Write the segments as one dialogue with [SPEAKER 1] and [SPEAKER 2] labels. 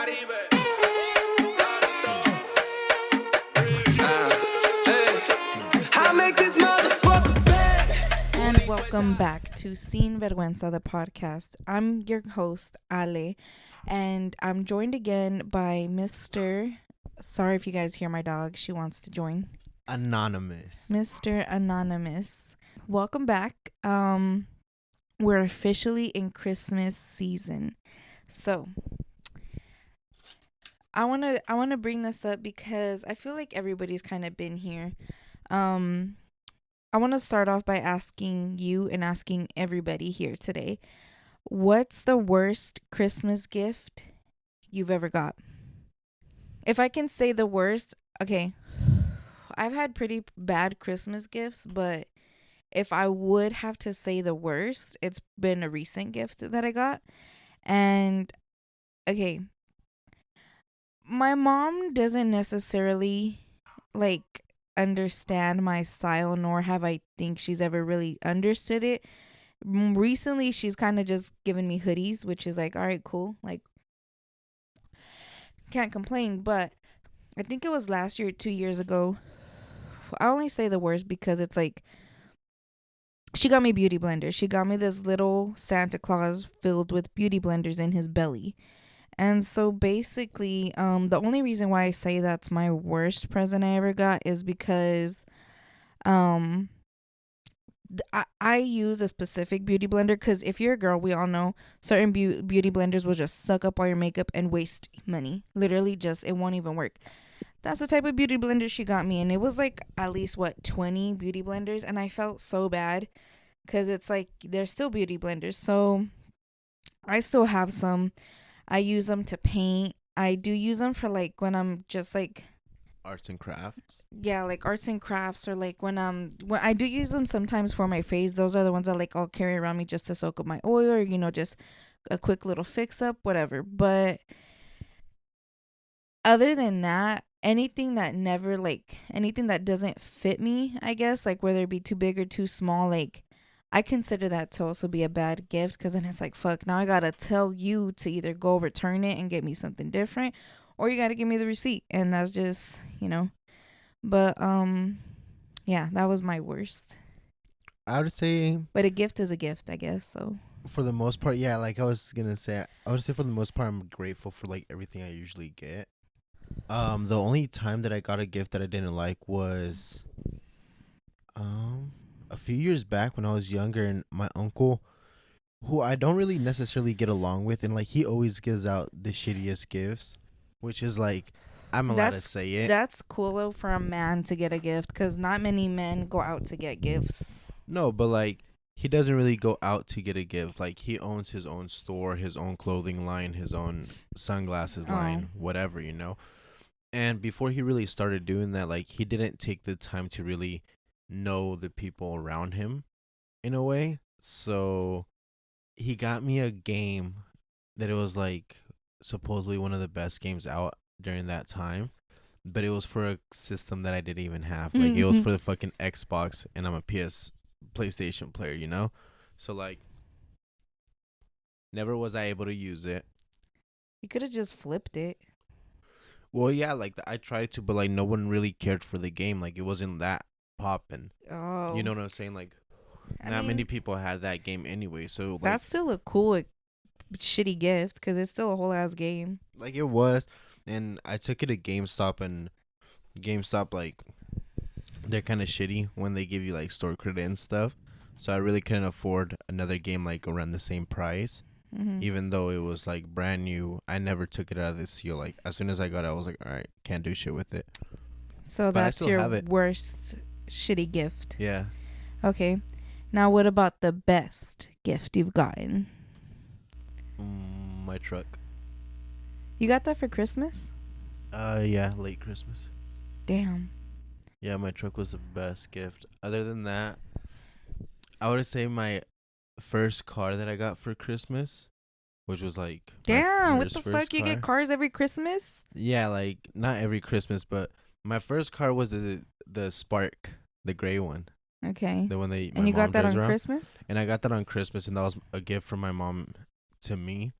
[SPEAKER 1] And welcome back to Sin Vergüenza, the podcast. I'm your host, Ale, and I'm joined again by Mr. Sorry if you guys hear my dog. She wants to join.
[SPEAKER 2] Anonymous.
[SPEAKER 1] Mr. Anonymous. Welcome back. We're officially in Christmas season. So, I want to bring this up because I feel like everybody's kind of been here. I want to start off by asking you and asking everybody here today, what's the worst Christmas gift you've ever got? If I can say the worst, okay, I've had pretty bad Christmas gifts, but if I would have to say the worst, it's been a recent gift that I got. And, okay, my mom doesn't necessarily, understand my style, nor have I think she's ever really understood it. Recently she's kind of just given me hoodies, which is all right, cool, can't complain. But I think it was last year, 2 years ago. I only say the worst because it's she got me beauty blenders. She got me this little Santa Claus filled with beauty blenders in his belly. And so basically, the only reason why I say that's my worst present I ever got is because I use a specific beauty blender, because if you're a girl, we all know certain beauty blenders will just suck up all your makeup and waste money. Literally just, it won't even work. That's the type of beauty blender she got me. And it was at least, 20 beauty blenders. And I felt so bad because it's they're still beauty blenders. So I still have some. I use them to paint. I do use them for when I'm just
[SPEAKER 2] arts and crafts.
[SPEAKER 1] Yeah, arts and crafts, or when I do use them sometimes for my face. Those are the ones that I'll carry around me just to soak up my oil, or just a quick little fix up, whatever. But other than that, anything that anything that doesn't fit me, I guess, whether it be too big or too small, I consider that to also be a bad gift, because then it's fuck, now I gotta tell you to either go return it and get me something different, or you gotta give me the receipt. And that's just, but yeah, that was my worst.
[SPEAKER 2] I would say,
[SPEAKER 1] but a gift is a gift, I guess. So
[SPEAKER 2] for the most part, yeah, I was gonna say, I would say for the most part, I'm grateful for everything I usually get. The only time that I got a gift that I didn't like was a few years back when I was younger, and my uncle, who I don't really necessarily get along with, and he always gives out the shittiest gifts, which is I'm allowed to say it.
[SPEAKER 1] That's cool though for a man to get a gift, because not many men go out to get gifts.
[SPEAKER 2] No, but he doesn't really go out to get a gift. He owns his own store, his own clothing line, his own sunglasses line, whatever, And before he really started doing that, he didn't take the time to really know the people around him in a way. So he got me a game that it was supposedly one of the best games out during that time, but it was for a system that I didn't even have. It was for the fucking Xbox, and I'm a PlayStation player, so never was I able to use it.
[SPEAKER 1] You could have just flipped it.
[SPEAKER 2] Well, yeah, I tried to, but no one really cared for the game. It wasn't that popping.
[SPEAKER 1] Oh,
[SPEAKER 2] you know what I'm saying? Not many people had that game anyway. So
[SPEAKER 1] that's still a cool shitty gift, because it's still a whole ass game.
[SPEAKER 2] It was, and I took it to GameStop, and GameStop they're kind of shitty when they give you store credit and stuff. So I really couldn't afford another game around the same price.
[SPEAKER 1] Mm-hmm.
[SPEAKER 2] Even though it was brand new, I never took it out of the seal. As soon as I got it, I was all right, can't do shit with it.
[SPEAKER 1] So that's your worst shitty gift.
[SPEAKER 2] Yeah.
[SPEAKER 1] Okay. Now what about the best gift you've gotten?
[SPEAKER 2] My truck.
[SPEAKER 1] You got that for Christmas?
[SPEAKER 2] Yeah, late Christmas.
[SPEAKER 1] Damn.
[SPEAKER 2] Yeah, my truck was the best gift. Other than that, I would say my first car that I got for Christmas, which was
[SPEAKER 1] damn, what the fuck? You get cars every Christmas?
[SPEAKER 2] Yeah, not every Christmas, but my first car was the Spark, the gray one.
[SPEAKER 1] Okay.
[SPEAKER 2] The one that
[SPEAKER 1] and you got that on
[SPEAKER 2] around.
[SPEAKER 1] Christmas?
[SPEAKER 2] And I got that on Christmas, and that was a gift from my mom to me.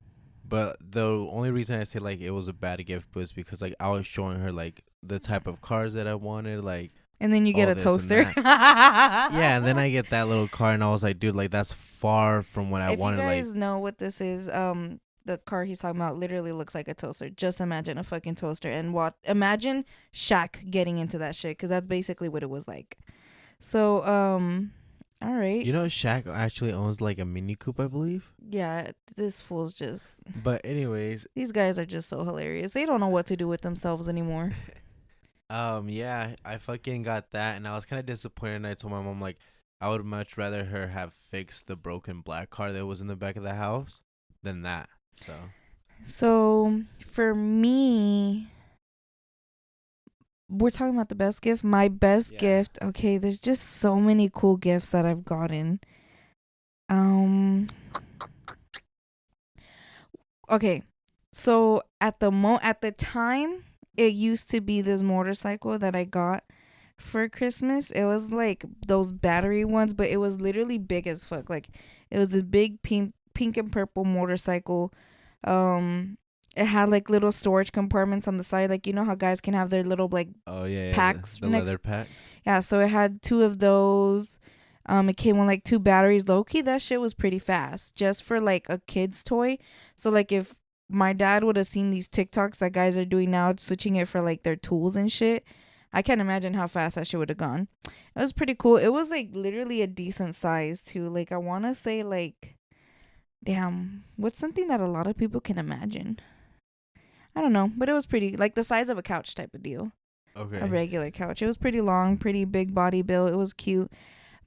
[SPEAKER 2] But the only reason I say like it was a bad gift was because like I was showing her like the type of cars that I wanted, like
[SPEAKER 1] And then you get
[SPEAKER 2] all
[SPEAKER 1] a
[SPEAKER 2] this and
[SPEAKER 1] toaster.
[SPEAKER 2] that. Yeah, and then I get that little car, and I was like, dude, like that's far from what I
[SPEAKER 1] If you
[SPEAKER 2] wanted. Like,
[SPEAKER 1] guys know what this is, the car he's talking about literally looks like a toaster. Just imagine a fucking toaster, and what? Imagine Shaq getting into that shit, because that's basically what it was like. So, all right,
[SPEAKER 2] you know, Shaq actually owns like a Mini Coupe, I believe.
[SPEAKER 1] yeah, this fool's just.
[SPEAKER 2] But anyways,
[SPEAKER 1] These guys are just so hilarious. They don't know what to do with themselves anymore.
[SPEAKER 2] yeah, I fucking got that, and I was kind of disappointed. And I told my mom like, I would much rather her have fixed the broken black car that was in the back of the house than that. So
[SPEAKER 1] So for me, we're talking about the best gift. My best
[SPEAKER 2] yeah,
[SPEAKER 1] gift. Okay, there's just so many cool gifts that I've gotten. Um. Okay, so at the time, it used to be this motorcycle that I got for Christmas. It was like those battery ones, but it was literally big as fuck. Like it was this big pink and purple motorcycle. Um, it had like little storage compartments on the side, like you know how guys can have their little like
[SPEAKER 2] oh yeah, yeah,
[SPEAKER 1] packs
[SPEAKER 2] the leather
[SPEAKER 1] next.
[SPEAKER 2] packs.
[SPEAKER 1] Yeah, so it had two of those. It came with like two batteries. Low key, that shit was pretty fast, just for like a kid's toy. So like if my dad would have seen these TikToks that guys are doing now, switching it for like their tools and shit, I can't imagine how fast that shit would have gone. It was pretty cool. It was like literally a decent size too. Like I want to say like, damn, what's something that a lot of people can imagine? I don't know, but it was pretty like the size of a couch type of deal. A
[SPEAKER 2] Okay.
[SPEAKER 1] regular couch. It was pretty long, pretty big body build. It was cute.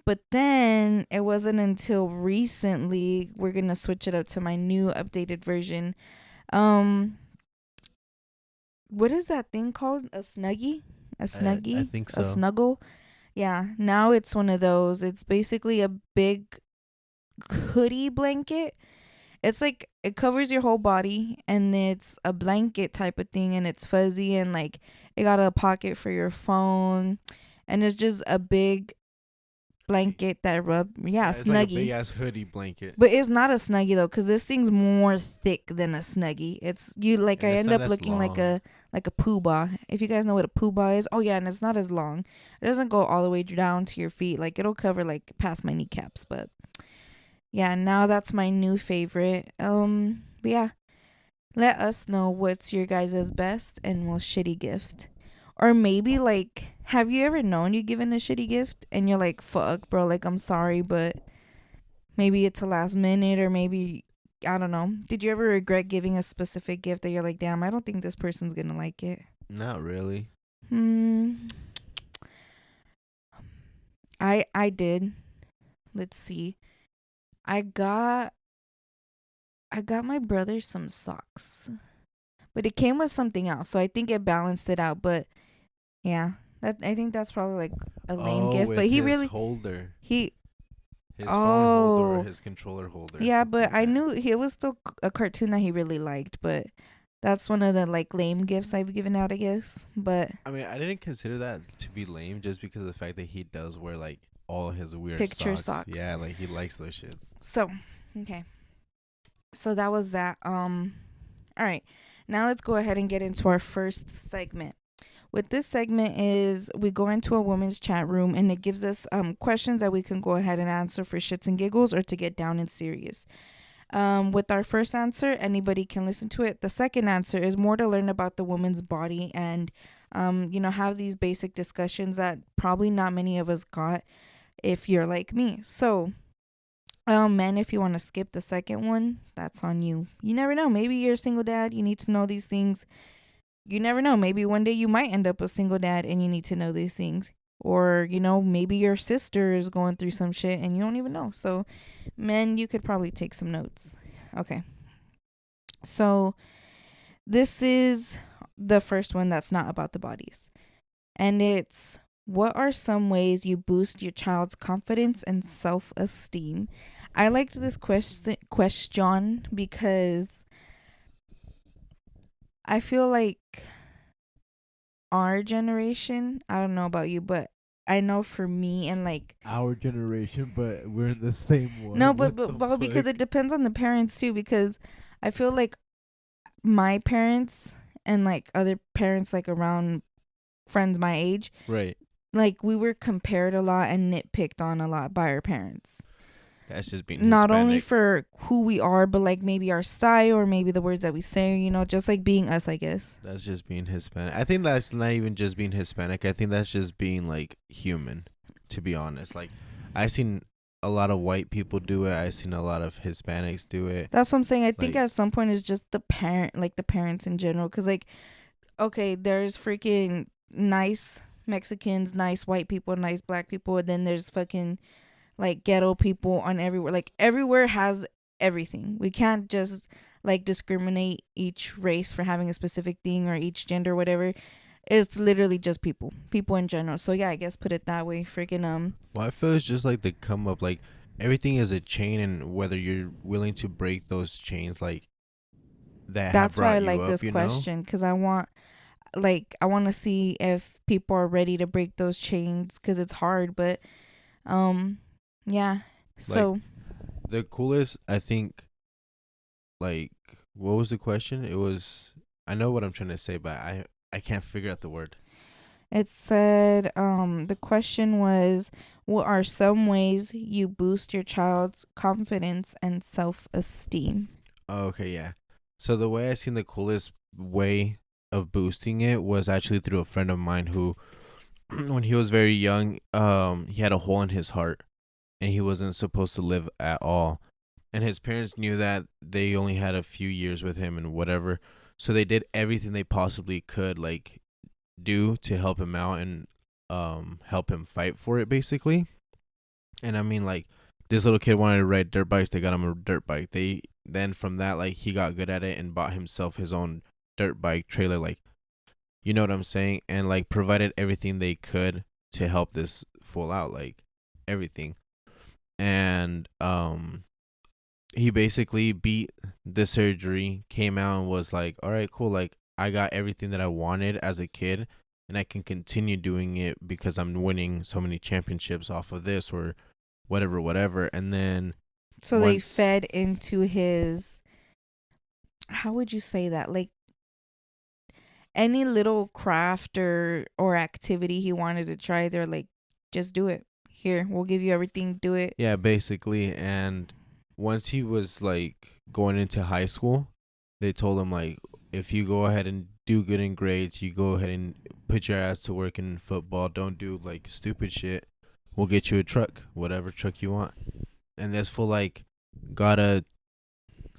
[SPEAKER 1] But then it wasn't until recently we're gonna switch it up to my new updated version. Um, what is that thing called? A snuggie? A
[SPEAKER 2] I
[SPEAKER 1] snuggie?
[SPEAKER 2] think
[SPEAKER 1] A
[SPEAKER 2] so.
[SPEAKER 1] snuggle? Yeah. Now it's one of those. It's basically a big hoodie blanket. It's like it covers your whole body, and it's a blanket type of thing, and it's fuzzy, and like it got a pocket for your phone, and it's just a big blanket that
[SPEAKER 2] Yeah, it's like a big
[SPEAKER 1] snuggie.
[SPEAKER 2] ass hoodie blanket,
[SPEAKER 1] But it's not a snuggie though, cause this thing's more thick than a snuggie. It's you like I
[SPEAKER 2] and it's
[SPEAKER 1] end
[SPEAKER 2] not
[SPEAKER 1] up
[SPEAKER 2] as
[SPEAKER 1] looking
[SPEAKER 2] long.
[SPEAKER 1] like a poobah. If you guys know what a poobah is, oh yeah, and it's not as long. It doesn't go all the way down to your feet. Like it'll cover like past my kneecaps. But yeah, now that's my new favorite. But yeah, let us know what's your guys' best and most shitty gift. Or maybe like, have you ever known you given a shitty gift and you're like, fuck, bro, like I'm sorry, but maybe it's a last minute, or maybe I don't know. Did you ever regret giving a specific gift that you're like, damn, I don't think this person's gonna like it?
[SPEAKER 2] Not really.
[SPEAKER 1] Hmm. I did. Let's see. I got I got my brother some socks, but it came with something else, so I think it balanced it out. But yeah, that I think that's probably like a lame
[SPEAKER 2] Oh,
[SPEAKER 1] gift. But
[SPEAKER 2] with
[SPEAKER 1] he
[SPEAKER 2] his
[SPEAKER 1] really
[SPEAKER 2] holder,
[SPEAKER 1] he
[SPEAKER 2] his phone holder or
[SPEAKER 1] oh
[SPEAKER 2] his controller holder or
[SPEAKER 1] yeah,
[SPEAKER 2] something
[SPEAKER 1] but
[SPEAKER 2] like
[SPEAKER 1] I
[SPEAKER 2] that.
[SPEAKER 1] knew it was still a cartoon that he really liked. But that's one of the like lame gifts I've given out, I guess. But
[SPEAKER 2] I mean, I didn't consider that to be lame just because of the fact that he does wear like all his weird
[SPEAKER 1] picture
[SPEAKER 2] socks.
[SPEAKER 1] socks.
[SPEAKER 2] Yeah, like he likes those shits.
[SPEAKER 1] So okay, so that was that. All right, now let's go ahead and get into our first segment. What this segment is, we go into a woman's chat room and it gives us questions that we can go ahead and answer for shits and giggles or to get down and serious. With our first answer, anybody can listen to it. The second answer is more to learn about the woman's body and, have these basic discussions that probably not many of us got if you're like me. So, men, if you want to skip the second one, that's on you. You never know. Maybe you're a single dad. You need to know these things. You never know. Maybe one day you might end up a single dad and you need to know these things. Or, maybe your sister is going through some shit and you don't even know. So, men, you could probably take some notes. Okay. So, this is the first one that's not about the bodies. And it's, what are some ways you boost your child's confidence and self esteem? I liked this question because I feel like our generation, I don't know about you, but I know for me and like
[SPEAKER 2] Our generation, but we're in the same
[SPEAKER 1] no,
[SPEAKER 2] one.
[SPEAKER 1] but
[SPEAKER 2] What
[SPEAKER 1] but
[SPEAKER 2] the
[SPEAKER 1] well, because
[SPEAKER 2] fuck?
[SPEAKER 1] it depends on the parents too. Because I feel like my parents and like other parents like around friends my age,
[SPEAKER 2] Right.
[SPEAKER 1] like we were compared a lot and nitpicked on a lot by our parents.
[SPEAKER 2] That's just being
[SPEAKER 1] Not only
[SPEAKER 2] Hispanic.
[SPEAKER 1] for who we are, but like maybe our style or maybe the words that we say, you know, just like being us, I guess.
[SPEAKER 2] That's just being Hispanic. I think that's not even just being Hispanic. I think that's just being like human, to be honest. Like I seen a lot of white people do it. I seen a lot of Hispanics do it.
[SPEAKER 1] That's what I'm saying. I think
[SPEAKER 2] Like
[SPEAKER 1] at some point it's just the parent, like the parents in general. Cause like, okay, there's freaking nice Mexicans, nice white people, nice black people. And then there's fucking like ghetto people on everywhere. Like everywhere has everything. We can't just like discriminate each race for having a specific thing or each gender, whatever. It's literally just people in general. So yeah, I guess put it that way. Freaking
[SPEAKER 2] well, I feel it's just like the come up. Like everything is a chain, and whether you're willing to break those chains, like that have
[SPEAKER 1] that's why I
[SPEAKER 2] brought you
[SPEAKER 1] like this
[SPEAKER 2] up, you know.
[SPEAKER 1] question because I want to see if people are ready to break those chains because it's hard. But um, yeah.
[SPEAKER 2] Like
[SPEAKER 1] So
[SPEAKER 2] the coolest, I think. Like what was the question? It was. I know what I'm trying to say, but I can't figure out the word.
[SPEAKER 1] it said, the question was, what are some ways you boost your child's confidence and self esteem?
[SPEAKER 2] Oh, okay, yeah. So the way I seen the coolest way of boosting it was actually through a friend of mine who, when he was very young, he had a hole in his heart, and he wasn't supposed to live at all. And his parents knew that they only had a few years with him and whatever, so they did everything they possibly could, like do to help him out and help him fight for it, basically. And I mean, like, this little kid wanted to ride dirt bikes. They got him a dirt bike. They then from that, like, he got good at it and bought himself his own dirt bike trailer. Like, you know what I'm saying? And like provided everything they could to help this fool out, like everything. And he basically beat the surgery, came out and was like, all right, cool. Like, I got everything that I wanted as a kid, and I can continue doing it because I'm winning so many championships off of this or whatever, whatever. And then
[SPEAKER 1] So they
[SPEAKER 2] once,
[SPEAKER 1] fed into his, how would you say that? Like any little craft or activity he wanted to try, they're like, just do it. Here, we'll give you everything. Do it.
[SPEAKER 2] yeah, basically. And once he was like going into high school, they told him, like, if you go ahead and do good in grades, you go ahead and put your ass to work in football. Don't do like stupid shit. We'll get you a truck, whatever truck you want. And this fool like got a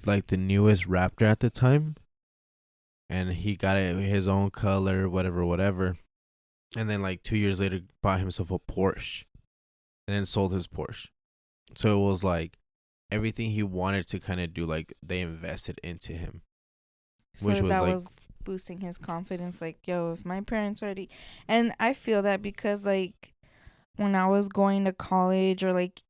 [SPEAKER 2] like the newest Raptor at the time, and he got it his own color, whatever, whatever. And then like 2 years later, bought himself a Porsche, and then sold his Porsche. So it was like everything he wanted to kind of do, like they invested into him, which
[SPEAKER 1] So
[SPEAKER 2] was
[SPEAKER 1] that
[SPEAKER 2] like,
[SPEAKER 1] was boosting his confidence. Like, yo, if my parents already, and I feel that because like when I was going to college or like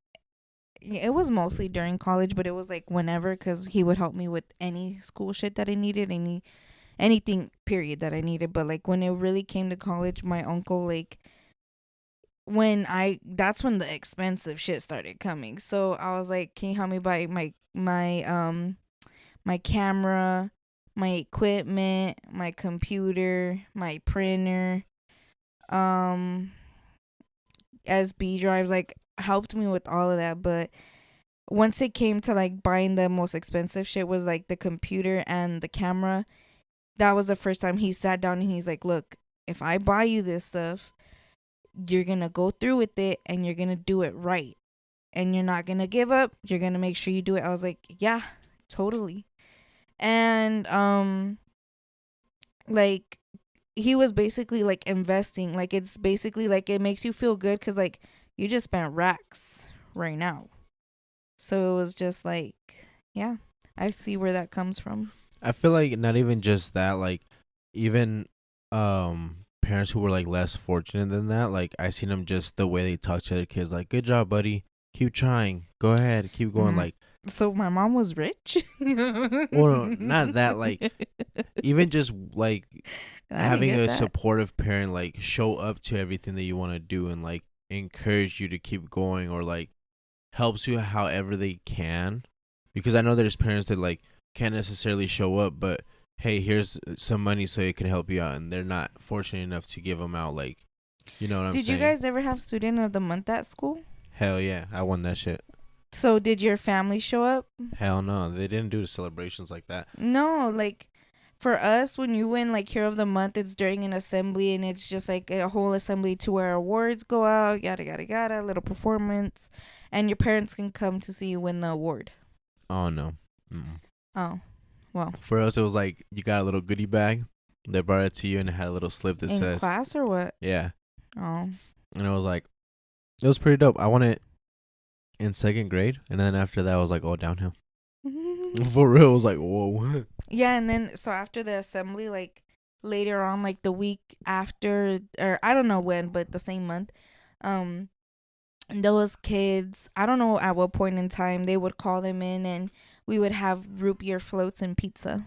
[SPEAKER 1] it was mostly during college, but it was like whenever because he would help me with any school shit that I needed, anything period that I needed. But like when it really came to college, my uncle like that's when the expensive shit started coming. So I was like, can you help me buy my camera, my equipment, my computer, my printer, um SB drives, like helped me with all of that. But once it came to like buying the most expensive shit was like the computer and the camera, that was the first time he sat down and he's like, look, if I buy you this stuff, you're gonna go through with it and you're gonna do it right. And you're not gonna give up. You're gonna make sure you do it. I was like, yeah, totally. And like he was basically like investing. Like it's basically like it makes you feel good because like you just spent racks right now. So it was just like, yeah, I see where that comes from.
[SPEAKER 2] I feel like not even just that, like even parents who were like less fortunate than that, like I seen them just the way they talk to their kids, like, good job, buddy, keep trying, go ahead, keep going,
[SPEAKER 1] Mm.
[SPEAKER 2] like,
[SPEAKER 1] So my mom was rich.
[SPEAKER 2] well, not that, like even just like
[SPEAKER 1] I didn't
[SPEAKER 2] having
[SPEAKER 1] get
[SPEAKER 2] a
[SPEAKER 1] that.
[SPEAKER 2] supportive parent, like show up to everything that you want to do and like encourage you to keep going, or like helps you however they can. Because I know there's parents that like can't necessarily show up, but hey, here's some money so it can help you out, and they're not fortunate enough to give them out. Like, you know what I'm
[SPEAKER 1] Did you
[SPEAKER 2] saying?
[SPEAKER 1] guys ever have student of the month at school?
[SPEAKER 2] Hell yeah, I won that shit.
[SPEAKER 1] So did your family show up?
[SPEAKER 2] Hell no, they didn't do the celebrations like that.
[SPEAKER 1] No, like for us, when you win like hero of the month, it's during an assembly and it's just like a whole assembly to where awards go out, yada yada yada, little performance, and your parents can come to see you win the award.
[SPEAKER 2] Oh no. Mm-mm.
[SPEAKER 1] Oh, well,
[SPEAKER 2] For us, it was like you got a little goodie bag. They brought it to you and it had a little slip that
[SPEAKER 1] in
[SPEAKER 2] says,
[SPEAKER 1] class or what?
[SPEAKER 2] yeah.
[SPEAKER 1] Oh,
[SPEAKER 2] And it was like, it was pretty dope. I won it in second grade. And then after that, I was like, oh, downhill. For real, it was like, whoa.
[SPEAKER 1] yeah, and then so after the assembly, like later on, like the week after, or I don't know when, but the same month, um, those kids, I don't know at what point in time they would call them in, and we would have root beer floats and pizza.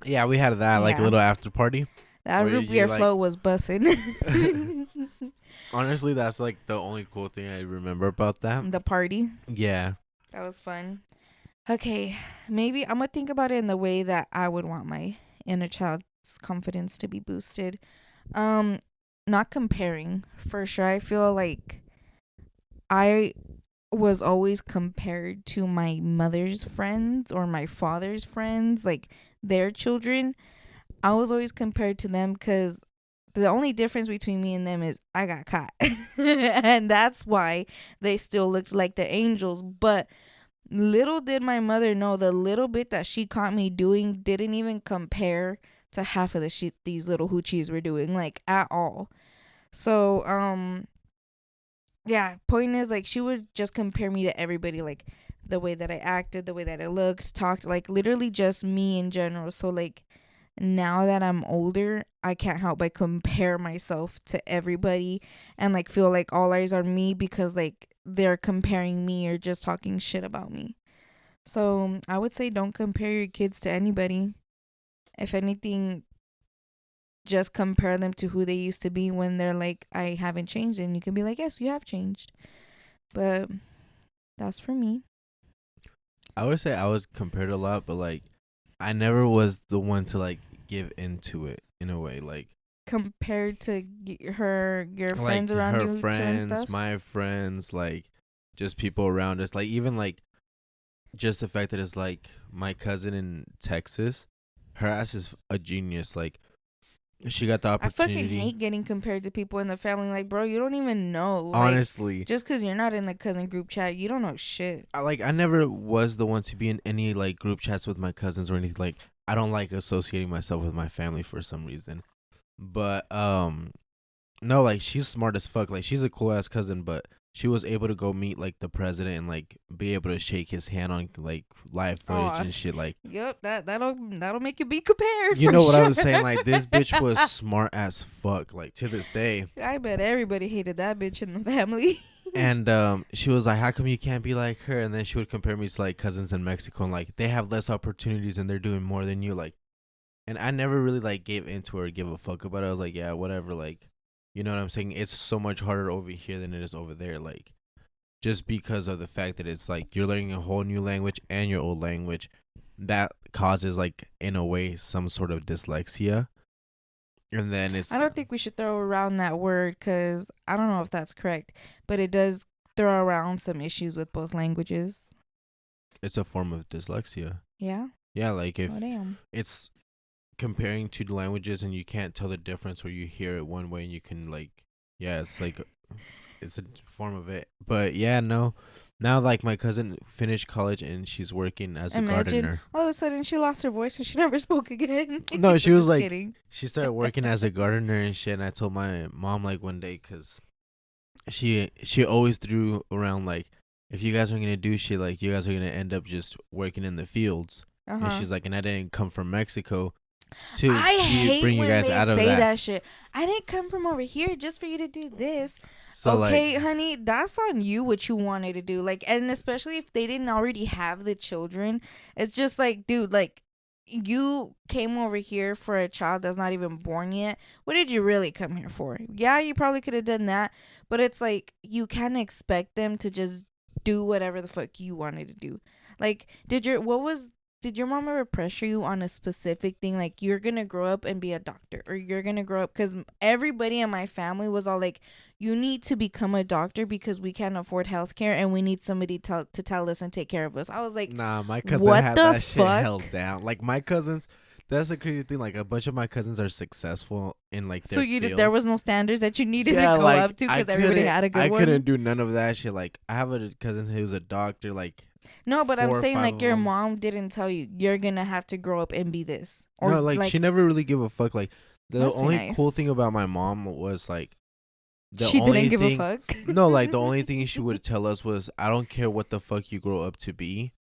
[SPEAKER 2] Yeah, we had that, like a
[SPEAKER 1] Yeah,
[SPEAKER 2] little after party.
[SPEAKER 1] that
[SPEAKER 2] Where
[SPEAKER 1] root
[SPEAKER 2] you
[SPEAKER 1] beer
[SPEAKER 2] like,
[SPEAKER 1] float was bussin'.
[SPEAKER 2] honestly, that's like the only cool thing I remember about that.
[SPEAKER 1] The party,
[SPEAKER 2] Yeah.
[SPEAKER 1] that was fun. Okay, maybe I'm gonna think about it in the way that I would want my inner child's confidence to be boosted. Um, Not comparing for sure. I feel like I was always compared to my mother's friends or my father's friends, like their children. I was always compared to them because the only difference between me and them is I got caught. And that's why they still looked like the angels. But little did my mother know the little bit that she caught me doing didn't even compare to half of the shit these little hoochies were doing, like at all. So, yeah, point is like she would just compare me to everybody, like the way that I acted, the way that I looked, talked, like literally just me in general. So like now that I'm older, I can't help but compare myself to everybody and like feel like all eyes are me because like they're comparing me or just talking shit about me. So I would say don't compare your kids to anybody. If anything, just compare them to who they used to be when they're like, I haven't changed. And you can be like, yes, you have changed. But that's for me.
[SPEAKER 2] I would say I was compared a lot, but like, I never was the one to like give into it in a way. Like,
[SPEAKER 1] Compared to your
[SPEAKER 2] like
[SPEAKER 1] friends around
[SPEAKER 2] her
[SPEAKER 1] you too and
[SPEAKER 2] friends,
[SPEAKER 1] stuff.
[SPEAKER 2] my friends, like just people around us. Like, even like just the fact that it's like my cousin in Texas, her ass is a genius. Like, she got the
[SPEAKER 1] I fucking
[SPEAKER 2] opportunity.
[SPEAKER 1] hate getting compared to people in the family. Like, bro, you don't even know. Like,
[SPEAKER 2] Honestly,
[SPEAKER 1] just because you're not in the cousin group chat, you don't know shit.
[SPEAKER 2] I never was the one to be in any like group chats with my cousins or anything. Like, I don't like associating myself with my family for some reason. But no, like she's smart as fuck. Like, she's a cool ass cousin, but she was able to go meet like the president and like be able to shake his hand on like live footage
[SPEAKER 1] Oh,
[SPEAKER 2] and shit. Like,
[SPEAKER 1] yep, that'll make you be compared
[SPEAKER 2] you
[SPEAKER 1] for
[SPEAKER 2] know what I
[SPEAKER 1] sure.
[SPEAKER 2] was saying? Like, this bitch was smart as fuck. Like, to this day.
[SPEAKER 1] I bet everybody hated that bitch in the family.
[SPEAKER 2] And she was like, "How come you can't be like her?" And then she would compare me to like cousins in Mexico, and like they have less opportunities and they're doing more than you. Like, and I never really like gave into or give a fuck about it. I was like, yeah, whatever. Like, you know what I'm saying? It's so much harder over here than it is over there. Like, just because of the fact that it's like you're learning a whole new language and your old language, that causes like in a way some sort of dyslexia. And then
[SPEAKER 1] I don't think we should throw around that word because I don't know if that's correct, but it does throw around some issues with both languages.
[SPEAKER 2] it's a form of dyslexia.
[SPEAKER 1] Yeah.
[SPEAKER 2] Yeah, like if
[SPEAKER 1] Oh damn.
[SPEAKER 2] it's comparing two languages and you can't tell the difference, or you hear it one way and you can like, yeah, it's like it's a form of it. But yeah, no, now like my cousin finished college and she's working as a
[SPEAKER 1] Imagine
[SPEAKER 2] gardener.
[SPEAKER 1] all of a sudden she lost her voice and she never spoke again.
[SPEAKER 2] No, she was
[SPEAKER 1] Just
[SPEAKER 2] like,
[SPEAKER 1] kidding.
[SPEAKER 2] she started working as a gardener and shit. And I told my mom like one day, because she always threw around like, if you guys are gonna do shit, like you guys are gonna end up just working in the fields. And
[SPEAKER 1] Uh-huh.
[SPEAKER 2] she's like, and I didn't come from Mexico to
[SPEAKER 1] I hate
[SPEAKER 2] bring you
[SPEAKER 1] when
[SPEAKER 2] guys
[SPEAKER 1] they
[SPEAKER 2] out of
[SPEAKER 1] say
[SPEAKER 2] that.
[SPEAKER 1] that shit. I didn't come from over here just for you to do this.
[SPEAKER 2] So
[SPEAKER 1] Okay,
[SPEAKER 2] like,
[SPEAKER 1] honey, that's on you what you wanted to do. Like, and especially if they didn't already have the children, it's just like, dude, like you came over here for a child that's not even born yet. What did you really come here for? Yeah, you probably could have done that, but it's like you can't expect them to just do whatever the fuck you wanted to do. Like, did your mom ever pressure you on a specific thing? Like, you're going to grow up and be a doctor, or you're going to grow up, because everybody in my family was all like, you need to become a doctor because we can't afford healthcare and we need somebody to tell us and take care of us. I was like,
[SPEAKER 2] Nah, my cousin
[SPEAKER 1] what
[SPEAKER 2] had
[SPEAKER 1] the
[SPEAKER 2] that shit
[SPEAKER 1] fuck?
[SPEAKER 2] held down. Like my cousins, that's the crazy thing. Like a bunch of my cousins are successful in like
[SPEAKER 1] So
[SPEAKER 2] their
[SPEAKER 1] you did,
[SPEAKER 2] field.
[SPEAKER 1] there was no standards that you needed to
[SPEAKER 2] Yeah,
[SPEAKER 1] go
[SPEAKER 2] like
[SPEAKER 1] up to because everybody had a good
[SPEAKER 2] I
[SPEAKER 1] one?
[SPEAKER 2] couldn't do none of that shit. Like I have a cousin who's a doctor. Like
[SPEAKER 1] No, but I'm
[SPEAKER 2] four or
[SPEAKER 1] saying,
[SPEAKER 2] five
[SPEAKER 1] like,
[SPEAKER 2] of
[SPEAKER 1] your
[SPEAKER 2] them.
[SPEAKER 1] mom didn't tell you you're going to have to grow up and be this. Or,
[SPEAKER 2] No, like she
[SPEAKER 1] like,
[SPEAKER 2] never really give a fuck. Like the
[SPEAKER 1] must be
[SPEAKER 2] only cool
[SPEAKER 1] nice.
[SPEAKER 2] thing about my mom was like the
[SPEAKER 1] She didn't
[SPEAKER 2] only
[SPEAKER 1] give a
[SPEAKER 2] thing.
[SPEAKER 1] fuck.
[SPEAKER 2] No, like the only thing she would tell us was, I don't care what the fuck you grow up to be,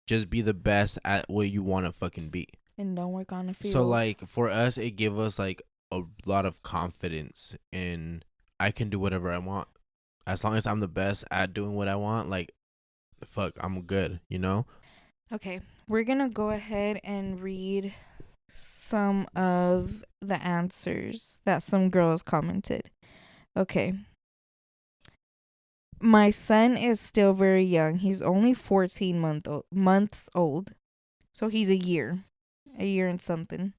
[SPEAKER 2] just be the best at what you want to fucking be.
[SPEAKER 1] And don't work on the field.
[SPEAKER 2] So like for us, it gave us like a lot of confidence in, I can do whatever I want as long as I'm the best at doing what I want. Like fuck, I'm good, you know.
[SPEAKER 1] Okay, we're going to go ahead and read some of the answers that some girls commented. Okay. My son is still very young. He's only 14 months old. So he's a year and something.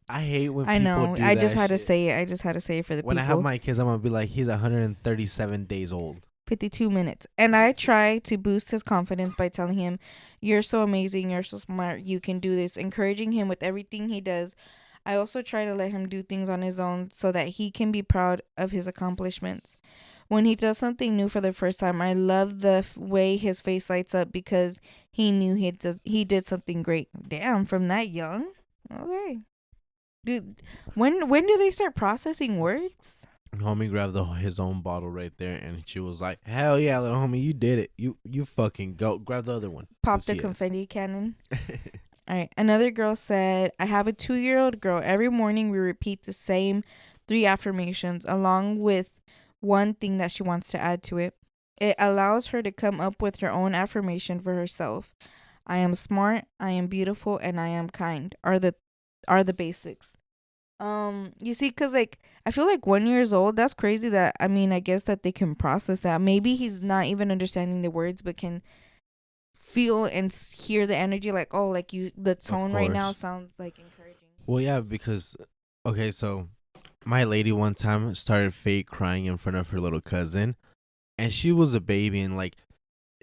[SPEAKER 2] I hate when
[SPEAKER 1] I
[SPEAKER 2] people
[SPEAKER 1] know.
[SPEAKER 2] do
[SPEAKER 1] I
[SPEAKER 2] that
[SPEAKER 1] just had to
[SPEAKER 2] shit.
[SPEAKER 1] say it. I just had to say it for the
[SPEAKER 2] When I have
[SPEAKER 1] people.
[SPEAKER 2] my kids, I'm gonna be like, he's 137 days old.
[SPEAKER 1] 52 minutes. And I try to boost his confidence by telling him, you're so amazing, you're so smart, you can do this, encouraging him with everything he does. I also try to let him do things on his own so that he can be proud of his accomplishments. When he does something new for the first time, I love the way his face lights up because he knew he did something great. Damn, from that young? Okay. Dude, when do they start processing words?
[SPEAKER 2] Homie grabbed his own bottle right there, and she was like, "Hell yeah, little homie, you did it. You fucking go. Grab the other one.
[SPEAKER 1] Pop
[SPEAKER 2] Let's
[SPEAKER 1] the
[SPEAKER 2] see it."
[SPEAKER 1] confetti cannon. All right. Another girl said, I have a 2-year-old girl. Every morning we repeat the same 3 affirmations along with one thing that she wants to add to it. It allows her to come up with her own affirmation for herself. I am smart, I am beautiful, and I am kind are the basics. You see, cause like I feel like 1 years old, that's crazy. That, I mean, I guess that they can process that. Maybe he's not even understanding the words, but can feel and hear the energy. Like, oh, like the
[SPEAKER 2] Of
[SPEAKER 1] tone right now
[SPEAKER 2] course.
[SPEAKER 1] sounds like encouraging.
[SPEAKER 2] Well, yeah, because okay, so my lady one time started fake crying in front of her little cousin, and she was a baby, and like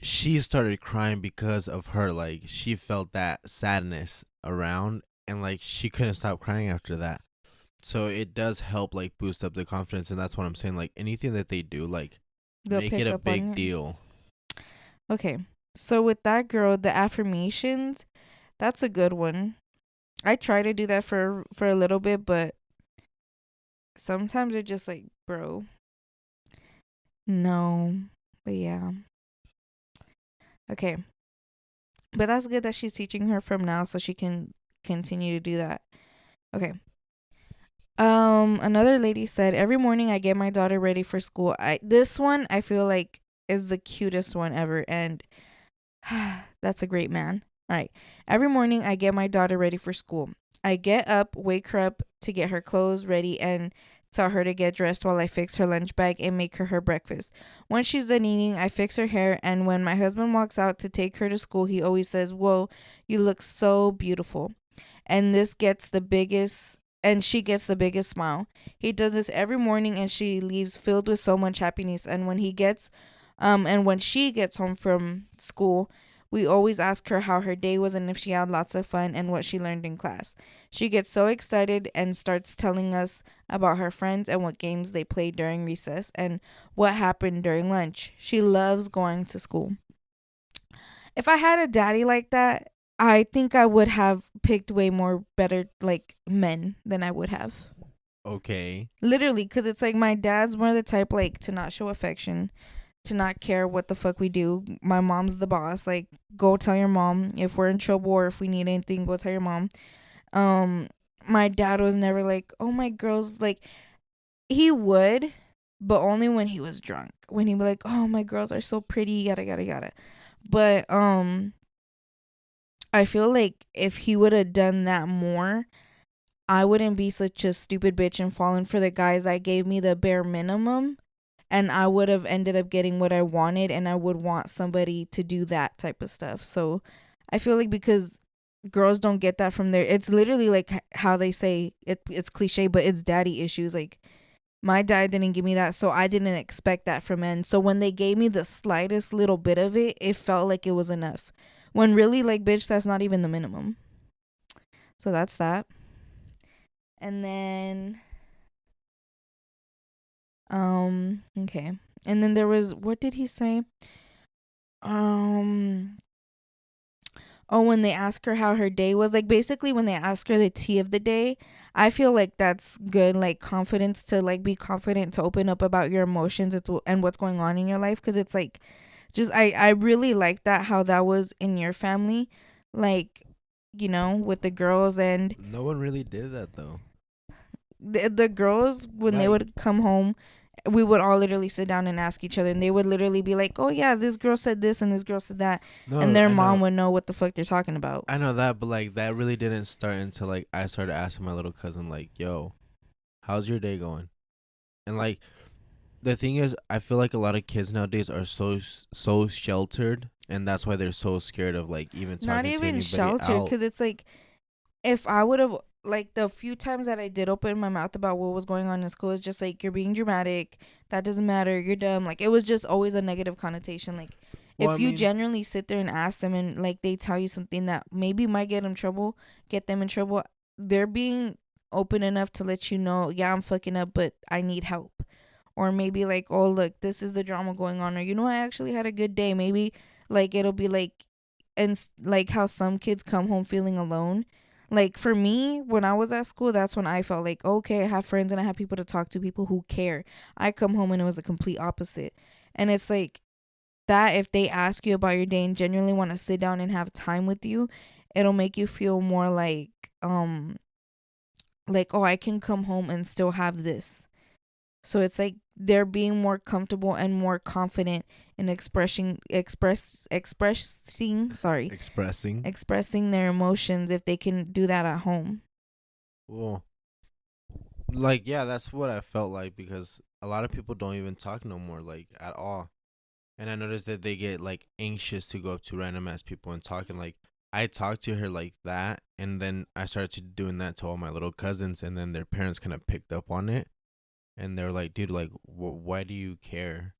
[SPEAKER 2] she started crying because of her. Like she felt that sadness around, and like she couldn't stop crying after that. So it does help like boost up the confidence, and that's what I'm saying. Like anything that they do, like
[SPEAKER 1] They'll
[SPEAKER 2] make it
[SPEAKER 1] pick
[SPEAKER 2] a
[SPEAKER 1] up on
[SPEAKER 2] big
[SPEAKER 1] it.
[SPEAKER 2] deal.
[SPEAKER 1] Okay, so with that girl, the affirmations, that's a good one. I try to do that for a little bit, but sometimes they're just like, bro, no. But yeah. Okay. But that's good that she's teaching her from now so she can continue to do that. Okay. Another lady said, every morning I get my daughter ready for school. This one I feel like is the cutest one ever, and that's a great man. All right. Every morning I get my daughter ready for school. I get up, wake her up to get her clothes ready, and tell her to get dressed while I fix her lunch bag and make her breakfast. Once she's done eating, I fix her hair, and when my husband walks out to take her to school, he always says, "Whoa, you look so beautiful." And this gets the biggest and she gets the biggest smile. He does this every morning and she leaves filled with so much happiness. And when she gets home from school, we always ask her how her day was and if she had lots of fun and what she learned in class. She gets so excited and starts telling us about her friends and what games they played during recess and what happened during lunch. She loves going to school. If I had a daddy like that, I think I would have picked way more better like men than I would have.
[SPEAKER 2] Okay.
[SPEAKER 1] Literally, because it's like my dad's more the type like to not show affection, to not care what the fuck we do. My mom's the boss. Like, go tell your mom if we're in trouble or if we need anything. Go tell your mom. Um, my dad was never like, oh my girls. Like, he would, but only when he was drunk. When he'd be like, oh my girls are so pretty, yada yada yada. But I feel like if he would have done that more, I wouldn't be such a stupid bitch and fallen for the guys that gave me the bare minimum. And I would have ended up getting what I wanted, and I would want somebody to do that type of stuff. So I feel like because girls don't get that from their, it's literally like how they say it's cliche, but it's daddy issues. Like my dad didn't give me that, so I didn't expect that from men. So when they gave me the slightest little bit of it, it felt like it was enough. When really, like, bitch, that's not even the minimum. So that's that. And then okay. And then there was, what did he say? Um oh, when they ask her how her day was, like basically when they ask her the tea of the day, I feel like that's good, like confidence to like be confident to open up about your emotions and what's going on in your life, because it's like just I really like that how that was in your family, like, you know, with the girls. And
[SPEAKER 2] No one really did that though.
[SPEAKER 1] the girls, when they
[SPEAKER 2] Like,
[SPEAKER 1] would come home, we would all literally sit down and ask each other, and they would literally be like, oh yeah, this girl said this and this girl said that, and
[SPEAKER 2] no,
[SPEAKER 1] their
[SPEAKER 2] I
[SPEAKER 1] mom
[SPEAKER 2] know,
[SPEAKER 1] would know what the fuck they're talking about.
[SPEAKER 2] I know that, but like that really didn't start until like I started asking my little cousin, like, "Yo, how's your day going?" And like the thing is, I feel like a lot of kids nowadays are so sheltered, and that's why they're so scared of like even
[SPEAKER 1] Not
[SPEAKER 2] talking to
[SPEAKER 1] even
[SPEAKER 2] anybody
[SPEAKER 1] sheltered,
[SPEAKER 2] out.
[SPEAKER 1] because it's like, if I would have, like, the few times that I did open my mouth about what was going on in school, it's just like, you're being dramatic, that doesn't matter, you're dumb. Like, it was just always a negative connotation. Like,
[SPEAKER 2] Well, I
[SPEAKER 1] if you
[SPEAKER 2] mean,
[SPEAKER 1] genuinely sit there and ask them, and like they tell you something that maybe might get them in trouble, they're being open enough to let you know, yeah, I'm fucking up, but I need help. Or maybe like, oh look, this is the drama going on, or you know, I actually had a good day. Maybe like it'll be like, and like how some kids come home feeling alone. Like for me, when I was at school, that's when I felt like, okay, I have friends and I have people to talk to, people who care. I come home and it was a complete opposite. And it's like that, if they ask you about your day and genuinely want to sit down and have time with you, it'll make you feel more like, oh, I can come home and still have this. So it's like they're being more comfortable and more confident in
[SPEAKER 2] expressing.
[SPEAKER 1] expressing their emotions if they can do that at home.
[SPEAKER 2] Well, like yeah, that's what I felt like because a lot of people don't even talk no more, like at all. And I noticed that they get like anxious to go up to random ass people and talk. And like I talked to her like that, and then I started doing that to all my little cousins, and then their parents kind of picked up on it, and they're like, "Dude, like, why do you care?"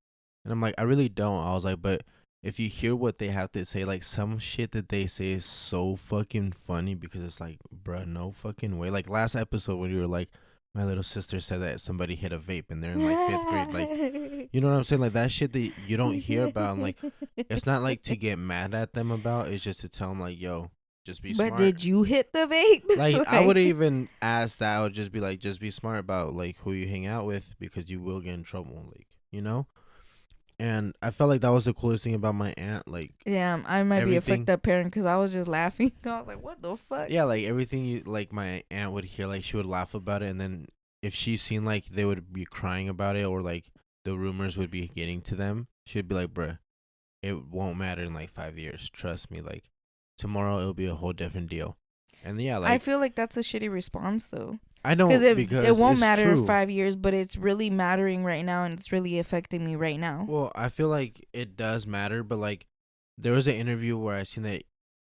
[SPEAKER 2] And I'm like, "I really don't." I was like, "But if you hear what they have to say, like some shit that they say is so fucking funny because it's like, bruh, no fucking way." Like last episode when you were like, my little sister said that somebody hit a vape and they're in like fifth grade, like, you know what I'm saying? Like that shit that you don't hear about. And like, it's not like to get mad at them about. It's just to tell them like, yo, just be
[SPEAKER 1] But
[SPEAKER 2] smart.
[SPEAKER 1] did you hit the vape?
[SPEAKER 2] Like I would even ask that. I would just be like, just be smart about like who you hang out with because you will get in trouble. Like you know. And I felt like that was the coolest thing about my aunt. Like
[SPEAKER 1] Yeah, I might be a fucked
[SPEAKER 2] everything.
[SPEAKER 1] up parent because I was just laughing. I was like, what the fuck?
[SPEAKER 2] Yeah, like everything. Like my aunt would hear, like she would laugh about it, and then if she seen like they would be crying about it or like the rumors would be getting to them, she'd be like, "Bruh, it won't matter in like 5 years. Trust me. Like tomorrow it'll be a whole different deal." And yeah,
[SPEAKER 1] I
[SPEAKER 2] like
[SPEAKER 1] feel like that's a shitty response though.
[SPEAKER 2] I
[SPEAKER 1] Because
[SPEAKER 2] don't
[SPEAKER 1] it
[SPEAKER 2] because
[SPEAKER 1] won't
[SPEAKER 2] it's
[SPEAKER 1] matter in
[SPEAKER 2] true.
[SPEAKER 1] 5 years, but it's really mattering right now, and it's really affecting me right now.
[SPEAKER 2] Well, I feel like it does matter, but like there was an interview where I seen that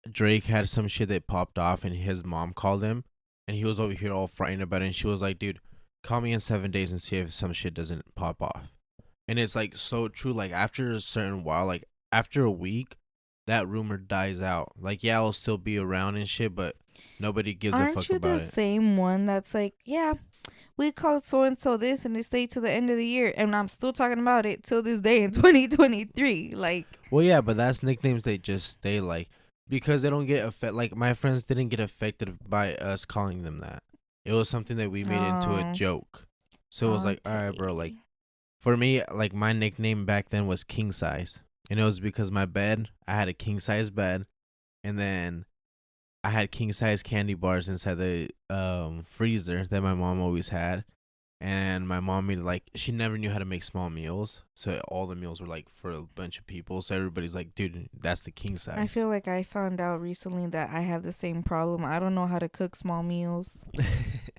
[SPEAKER 2] Drake had some shit that popped off, and his mom called him, and he was over here all frightened about it, and she was like, "Dude, call me in 7 days and see if some shit doesn't pop off." And it's like so true. Like after a certain while, like after a week, that rumor dies out. Like yeah, it'll still be around and shit, but nobody gives a
[SPEAKER 1] Aren't
[SPEAKER 2] fuck
[SPEAKER 1] you the
[SPEAKER 2] about it.
[SPEAKER 1] same one that's like, yeah, we called so and so this and they stayed to the end of the year, and I'm still talking about it till this day in 2023. Like,
[SPEAKER 2] Well, yeah, but that's nicknames they just stay like because they don't get affected. Like my friends didn't get affected by us calling them that. It was something that we made into a
[SPEAKER 1] oh,
[SPEAKER 2] joke. So it was like, all right, bro. Like
[SPEAKER 1] okay.
[SPEAKER 2] for me, like my nickname back then was king size, and it was because my bed. I had a king size bed, and then I had king size candy bars inside the freezer that my mom always had. And my mom made like she never knew how to make small meals, so all the meals were like for a bunch of people. So everybody's like, "Dude, that's the king
[SPEAKER 1] I
[SPEAKER 2] size."
[SPEAKER 1] feel like I found out recently that I have the same problem. I don't know how to cook small meals.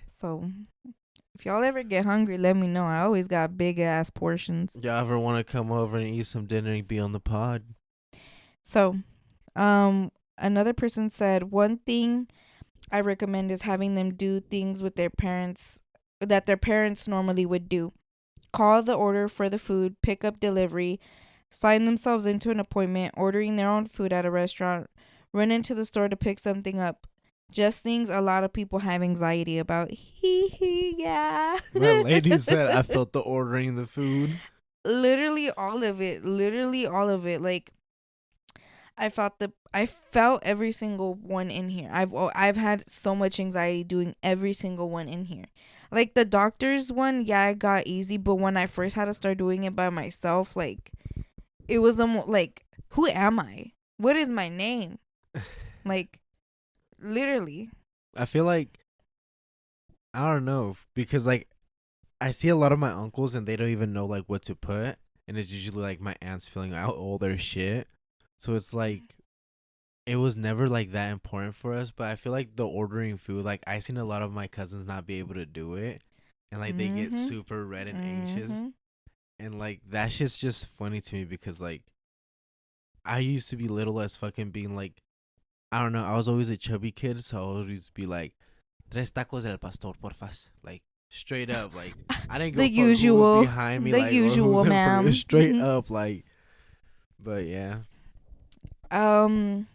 [SPEAKER 1] So if y'all ever get hungry, let me know. I always got big ass portions.
[SPEAKER 2] Y'all ever want to come over and eat some dinner and be on the pod?
[SPEAKER 1] So, um, Another person said, one thing I recommend is having them do things with their parents that their parents normally would do. Call the order for the food, pick up delivery, sign themselves into an appointment, ordering their own food at a restaurant, run into the store to pick something up. Just things a lot of people have anxiety about. Hee hee, yeah.
[SPEAKER 2] My lady said I felt the ordering the food.
[SPEAKER 1] Literally all of it. Literally all of it. Like I felt every single one in here. I've had so much anxiety doing every single one in here. Like the doctor's one, yeah, it got easy, but when I first had to start doing it by myself, like it was like, who am I? What is my name? Like literally.
[SPEAKER 2] I feel like I don't know because like I see a lot of my uncles and they don't even know like what to put, and it's usually like my aunts filling out all their shit. So it's like it was never like that important for us, but I feel like the ordering food, like I seen a lot of my cousins not be able to do it, and like they get
[SPEAKER 1] Mhm.
[SPEAKER 2] super red and anxious,
[SPEAKER 1] Mhm.
[SPEAKER 2] and like that shit's just funny to me because like I used to be little as fucking being like I don't know, I was always a chubby kid, so I always be like tres tacos del pastor porfas, like straight up, like I didn't
[SPEAKER 1] The
[SPEAKER 2] go for who was
[SPEAKER 1] usual.
[SPEAKER 2] behind me,
[SPEAKER 1] The
[SPEAKER 2] like or who's
[SPEAKER 1] usual,
[SPEAKER 2] in front of me,
[SPEAKER 1] ma'am.
[SPEAKER 2] straight up, like. But yeah,
[SPEAKER 1] Um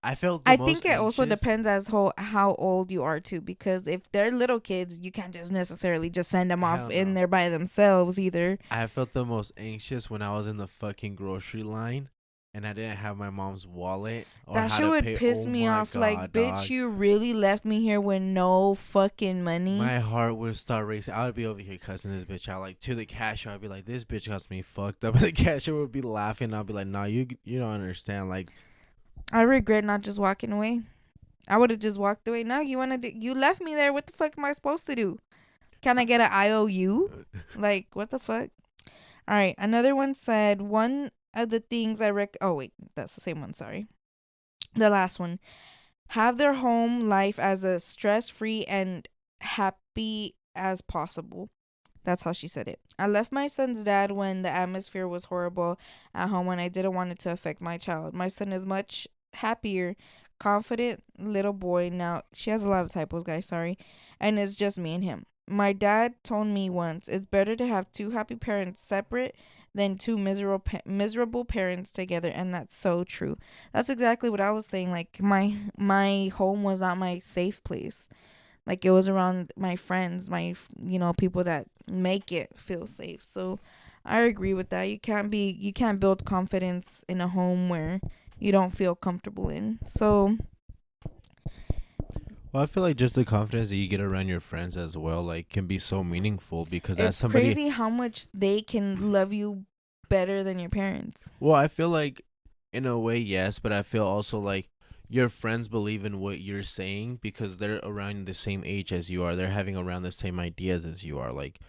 [SPEAKER 2] I felt the
[SPEAKER 1] I
[SPEAKER 2] most
[SPEAKER 1] think it also
[SPEAKER 2] anxious.
[SPEAKER 1] depends as how old you are too, because if they're little kids, you can't just necessarily just send them off
[SPEAKER 2] Hell
[SPEAKER 1] in
[SPEAKER 2] no.
[SPEAKER 1] there by themselves either.
[SPEAKER 2] I felt the most anxious when I was in the fucking grocery line and I didn't have my mom's wallet or
[SPEAKER 1] That
[SPEAKER 2] how
[SPEAKER 1] shit
[SPEAKER 2] to
[SPEAKER 1] would
[SPEAKER 2] pay.
[SPEAKER 1] piss
[SPEAKER 2] Oh
[SPEAKER 1] me
[SPEAKER 2] my
[SPEAKER 1] off. Like,
[SPEAKER 2] god,
[SPEAKER 1] bitch,
[SPEAKER 2] dog.
[SPEAKER 1] you really left me here with no fucking money.
[SPEAKER 2] My heart would start racing. I would be over here cussing this bitch out, like to the cashier. I'd be like, "This bitch got me fucked up." And the cashier would be laughing. I'd be like, "Nah, you don't understand." Like,
[SPEAKER 1] I regret not just walking away. I would have just walked away. No, you left me there. What the fuck am I supposed to do? Can I get an IOU? Like, what the fuck? All right. Another one said, one of the things oh, wait. That's the same one. Sorry. The last one. Have their home life as a stress free and happy as possible. That's how she said it. I left my son's dad when the atmosphere was horrible at home and I didn't want it to affect my child. My son is much happier, confident little boy now. She has a lot of typos, guys, sorry. And it's just me and him. My dad told me once it's better to have two happy parents separate than two miserable parents together, and that's so true. That's exactly what I was saying. Like my home was not my safe place. Like it was around my friends, people that make it feel safe. So I agree with that. You can't build confidence in a home where you don't feel comfortable in. So
[SPEAKER 2] well, I feel like just the confidence that you get around your friends as well, like, can be so meaningful because as
[SPEAKER 1] it's
[SPEAKER 2] somebody,
[SPEAKER 1] crazy how much they can love you better than your parents.
[SPEAKER 2] well, I feel like in a way, yes, but I feel also like your friends believe in what you're saying because they're around the same age as you are. They're having around the same ideas as you are. Like,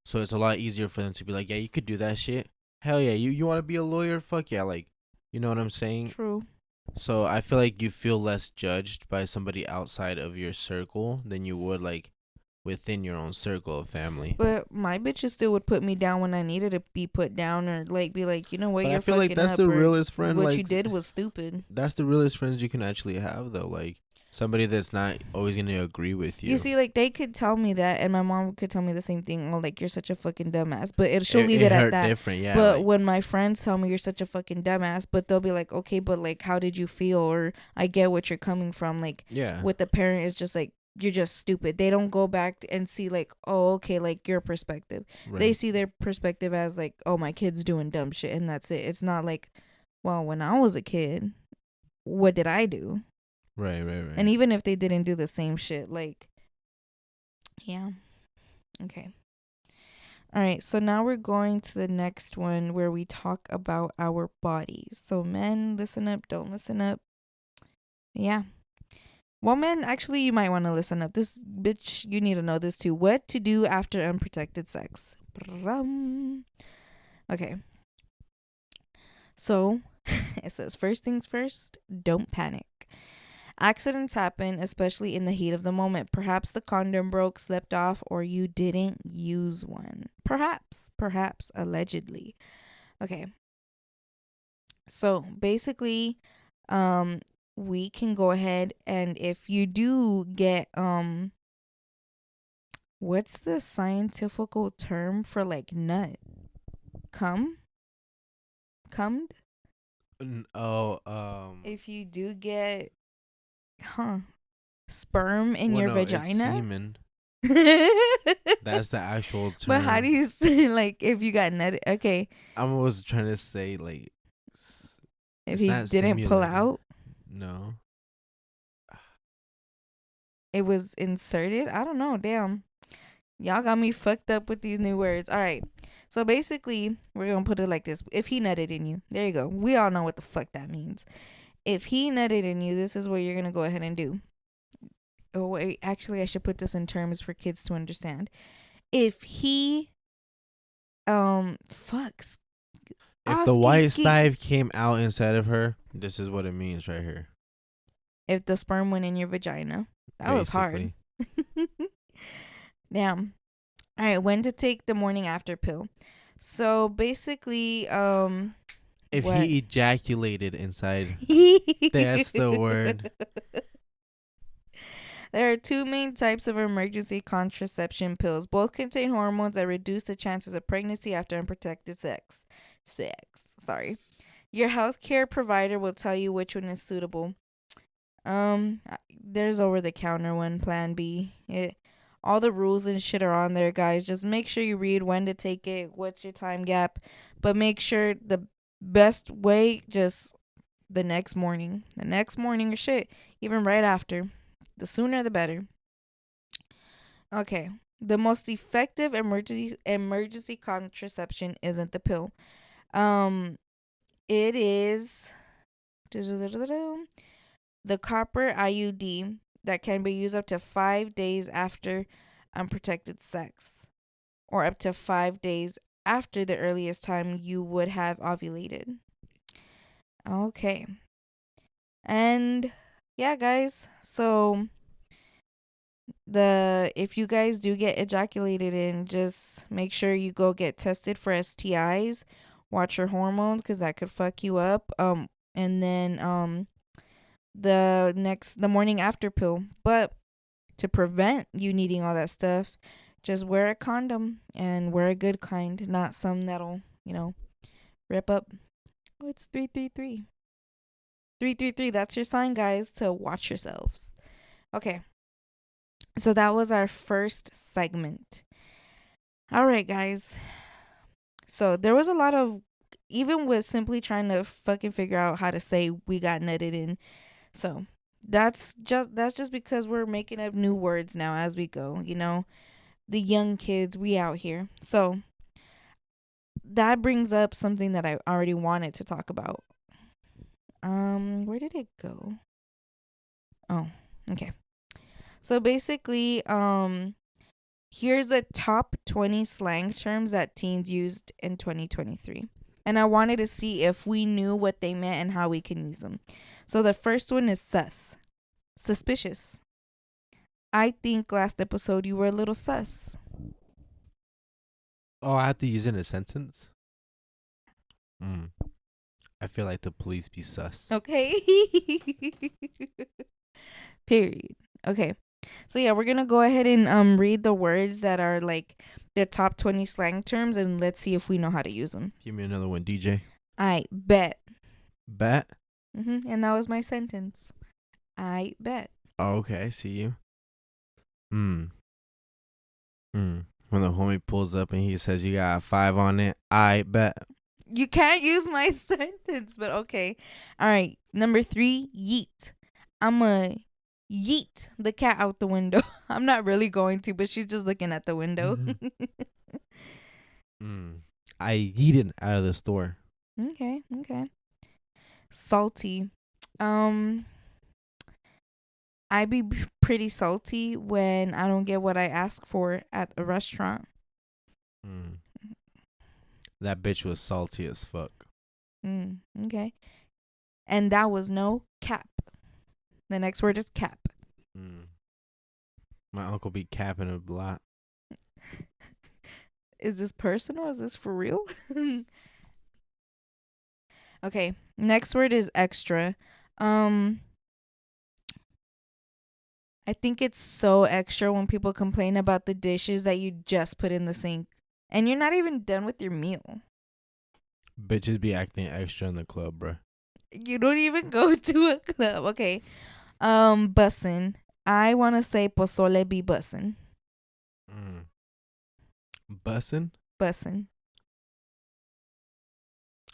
[SPEAKER 2] so it's a lot easier for them to be like, yeah, you could do that shit. Hell yeah, you want to be a lawyer? Fuck yeah, like, you know what I'm saying?
[SPEAKER 1] True.
[SPEAKER 2] So I feel like you feel less judged by somebody outside of your circle than you would like within your own circle of family.
[SPEAKER 1] But my bitches still would put me down when I needed to be put down, or like be like, you know what,
[SPEAKER 2] But I
[SPEAKER 1] you're
[SPEAKER 2] feel like
[SPEAKER 1] fucking
[SPEAKER 2] that's
[SPEAKER 1] up,
[SPEAKER 2] the
[SPEAKER 1] or
[SPEAKER 2] realest friend.
[SPEAKER 1] what you
[SPEAKER 2] Like,
[SPEAKER 1] did was stupid.
[SPEAKER 2] that's the realest friends you can actually have, though. Like, somebody that's not always gonna agree with
[SPEAKER 1] You
[SPEAKER 2] you.
[SPEAKER 1] see, like they could tell me that, and my mom could tell me the same thing. Oh, like you're such a fucking dumbass, but she'll leave
[SPEAKER 2] It
[SPEAKER 1] it at
[SPEAKER 2] hurt
[SPEAKER 1] that.
[SPEAKER 2] different, yeah.
[SPEAKER 1] But
[SPEAKER 2] Like,
[SPEAKER 1] when my friends tell me you're such a fucking dumbass, but they'll be like, okay, but like, how did you feel? Or I get what you're coming from. Like
[SPEAKER 2] yeah,
[SPEAKER 1] with the parent, is just like you're just stupid. They don't go back and see like, oh, okay, like your perspective. They
[SPEAKER 2] right,
[SPEAKER 1] see their perspective as like, oh, my kid's doing dumb shit, and that's it. It's not like, well, when I was a kid, what did I do? And
[SPEAKER 2] right.
[SPEAKER 1] even if they didn't do the same shit, like, yeah, okay. All right, so now we're going to the next one where we talk about our bodies. So, men, listen up, don't listen up. Yeah. Well, men, actually, you might want to listen up. This bitch, you need to know this too. What to do after unprotected sex. Okay. So, it says, first things first, don't panic. Accidents happen, especially in the heat of the moment. Perhaps the condom broke, slipped off, or you didn't use one. Perhaps, allegedly. Okay. So basically, um we can go ahead, and if you do get what's the scientific term for like nut? Cum? Cummed?
[SPEAKER 2] Oh,
[SPEAKER 1] If you do get sperm in
[SPEAKER 2] well,
[SPEAKER 1] your
[SPEAKER 2] no, it's
[SPEAKER 1] vagina?
[SPEAKER 2] semen. That's the actual
[SPEAKER 1] But how do
[SPEAKER 2] term.
[SPEAKER 1] you say, like, if you got nutted? Okay,
[SPEAKER 2] I was trying to say like,
[SPEAKER 1] if
[SPEAKER 2] it's
[SPEAKER 1] he
[SPEAKER 2] not
[SPEAKER 1] didn't pull
[SPEAKER 2] simulated.
[SPEAKER 1] out,
[SPEAKER 2] No,
[SPEAKER 1] it was inserted. I don't know. Damn, y'all got me fucked up with these new words. All right, so basically, we're gonna put it like this: if he nutted in you, there you go. We all know what the fuck that means. If he nutted in you, this is what you're gonna go ahead and do. Oh wait, actually, I should put this in terms for kids to understand. If he fucks
[SPEAKER 2] if the
[SPEAKER 1] Oski
[SPEAKER 2] white
[SPEAKER 1] ski.
[SPEAKER 2] stive came out inside of her, this is what it means right here.
[SPEAKER 1] If the sperm went in your vagina. That was hard.
[SPEAKER 2] Basically,
[SPEAKER 1] Damn. All right, when to take the morning after pill. So basically,
[SPEAKER 2] if
[SPEAKER 1] what?
[SPEAKER 2] he ejaculated inside, that's the word.
[SPEAKER 1] There are two main types of emergency contraception pills. Both contain hormones that reduce the chances of pregnancy after unprotected sex. Sorry. Your healthcare provider will tell you which one is suitable. There's over the counter one, Plan B. All the rules and shit are on there, guys. Just make sure you read when to take it, what's your time gap, but make sure the best way, just the next morning. The next morning or shit, even right after. The sooner the better. Okay. The most effective emergency contraception isn't the pill. It is the copper IUD that can be used up to 5 days after unprotected sex, or up to 5 days after the earliest time you would have ovulated. Okay. And yeah, guys. So the if you guys do get ejaculated in, just make sure you go get tested for STIs. Watch your hormones, cuz that could fuck you up. And then the morning after pill. But to prevent you needing all that stuff, just wear a condom, and wear a good kind, not some that'll, rip up. Oh, it's 333. 333, that's your sign, guys, to watch yourselves. Okay. So that was our first segment. All right, guys. So there was a lot of, even with simply trying to fucking figure out how to say we got nutted in. So that's just because we're making up new words now as we go, the young kids, we out here. So that brings up something that I already wanted to talk about. Where did it go? Oh, okay. So basically, here's the top 20 slang terms that teens used in 2023. And I wanted to see if we knew what they meant and how we can use them. So the first one is sus. Suspicious. I think last episode you were a little sus.
[SPEAKER 2] Oh, I have to use it in a sentence. I feel like the police be sus.
[SPEAKER 1] Okay. Period. Okay. So yeah, we're gonna go ahead and read the words that are like the top 20 slang terms, and let's see if we know how to use them.
[SPEAKER 2] Give me another one, DJ.
[SPEAKER 1] I bet.
[SPEAKER 2] Bet.
[SPEAKER 1] And that was my sentence. I bet.
[SPEAKER 2] Oh, okay, I see you. When the homie pulls up and he says you got a 5 on it, I bet.
[SPEAKER 1] You can't use my sentence, but okay. All right. Number 3, yeet. I'm a yeet the cat out the window. I'm not really going to, but she's just looking at the window.
[SPEAKER 2] I yeeted out of the store.
[SPEAKER 1] Okay. Salty. I be pretty salty when I don't get what I ask for at a restaurant.
[SPEAKER 2] That bitch was salty as fuck.
[SPEAKER 1] Okay. And that was no cap. The next word is cap.
[SPEAKER 2] My uncle be capping a lot.
[SPEAKER 1] Is this personal? Is this for real? Okay. Next word is extra. Um, I think it's so extra when people complain about the dishes that you just put in the sink and you're not even done with your meal.
[SPEAKER 2] Bitches be acting extra in the club, bro.
[SPEAKER 1] You don't even go to a club. Okay. Bussin'. I want to say pozole be bussin'.
[SPEAKER 2] Bussin'?
[SPEAKER 1] Bussin'.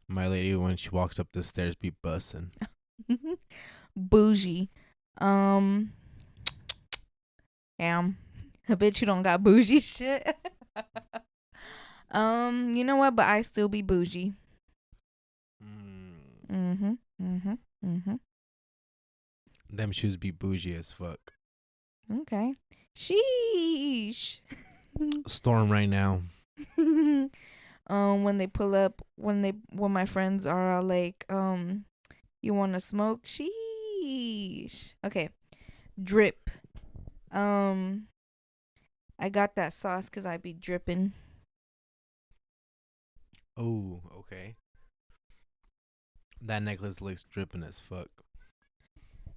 [SPEAKER 2] My lady, when she walks up the stairs, be bussin'.
[SPEAKER 1] Bougie. Damn. I bet you don't got bougie shit. You know what? But I still be bougie. Mm-hmm. Mm-hmm. Mm-hmm.
[SPEAKER 2] Them shoes be bougie as fuck.
[SPEAKER 1] Okay. Sheesh.
[SPEAKER 2] Storm right now.
[SPEAKER 1] When they pull up, when my friends are all like, you want to smoke? Sheesh. Okay. Drip. I got that sauce because I be dripping.
[SPEAKER 2] Oh, okay. That necklace looks dripping as fuck.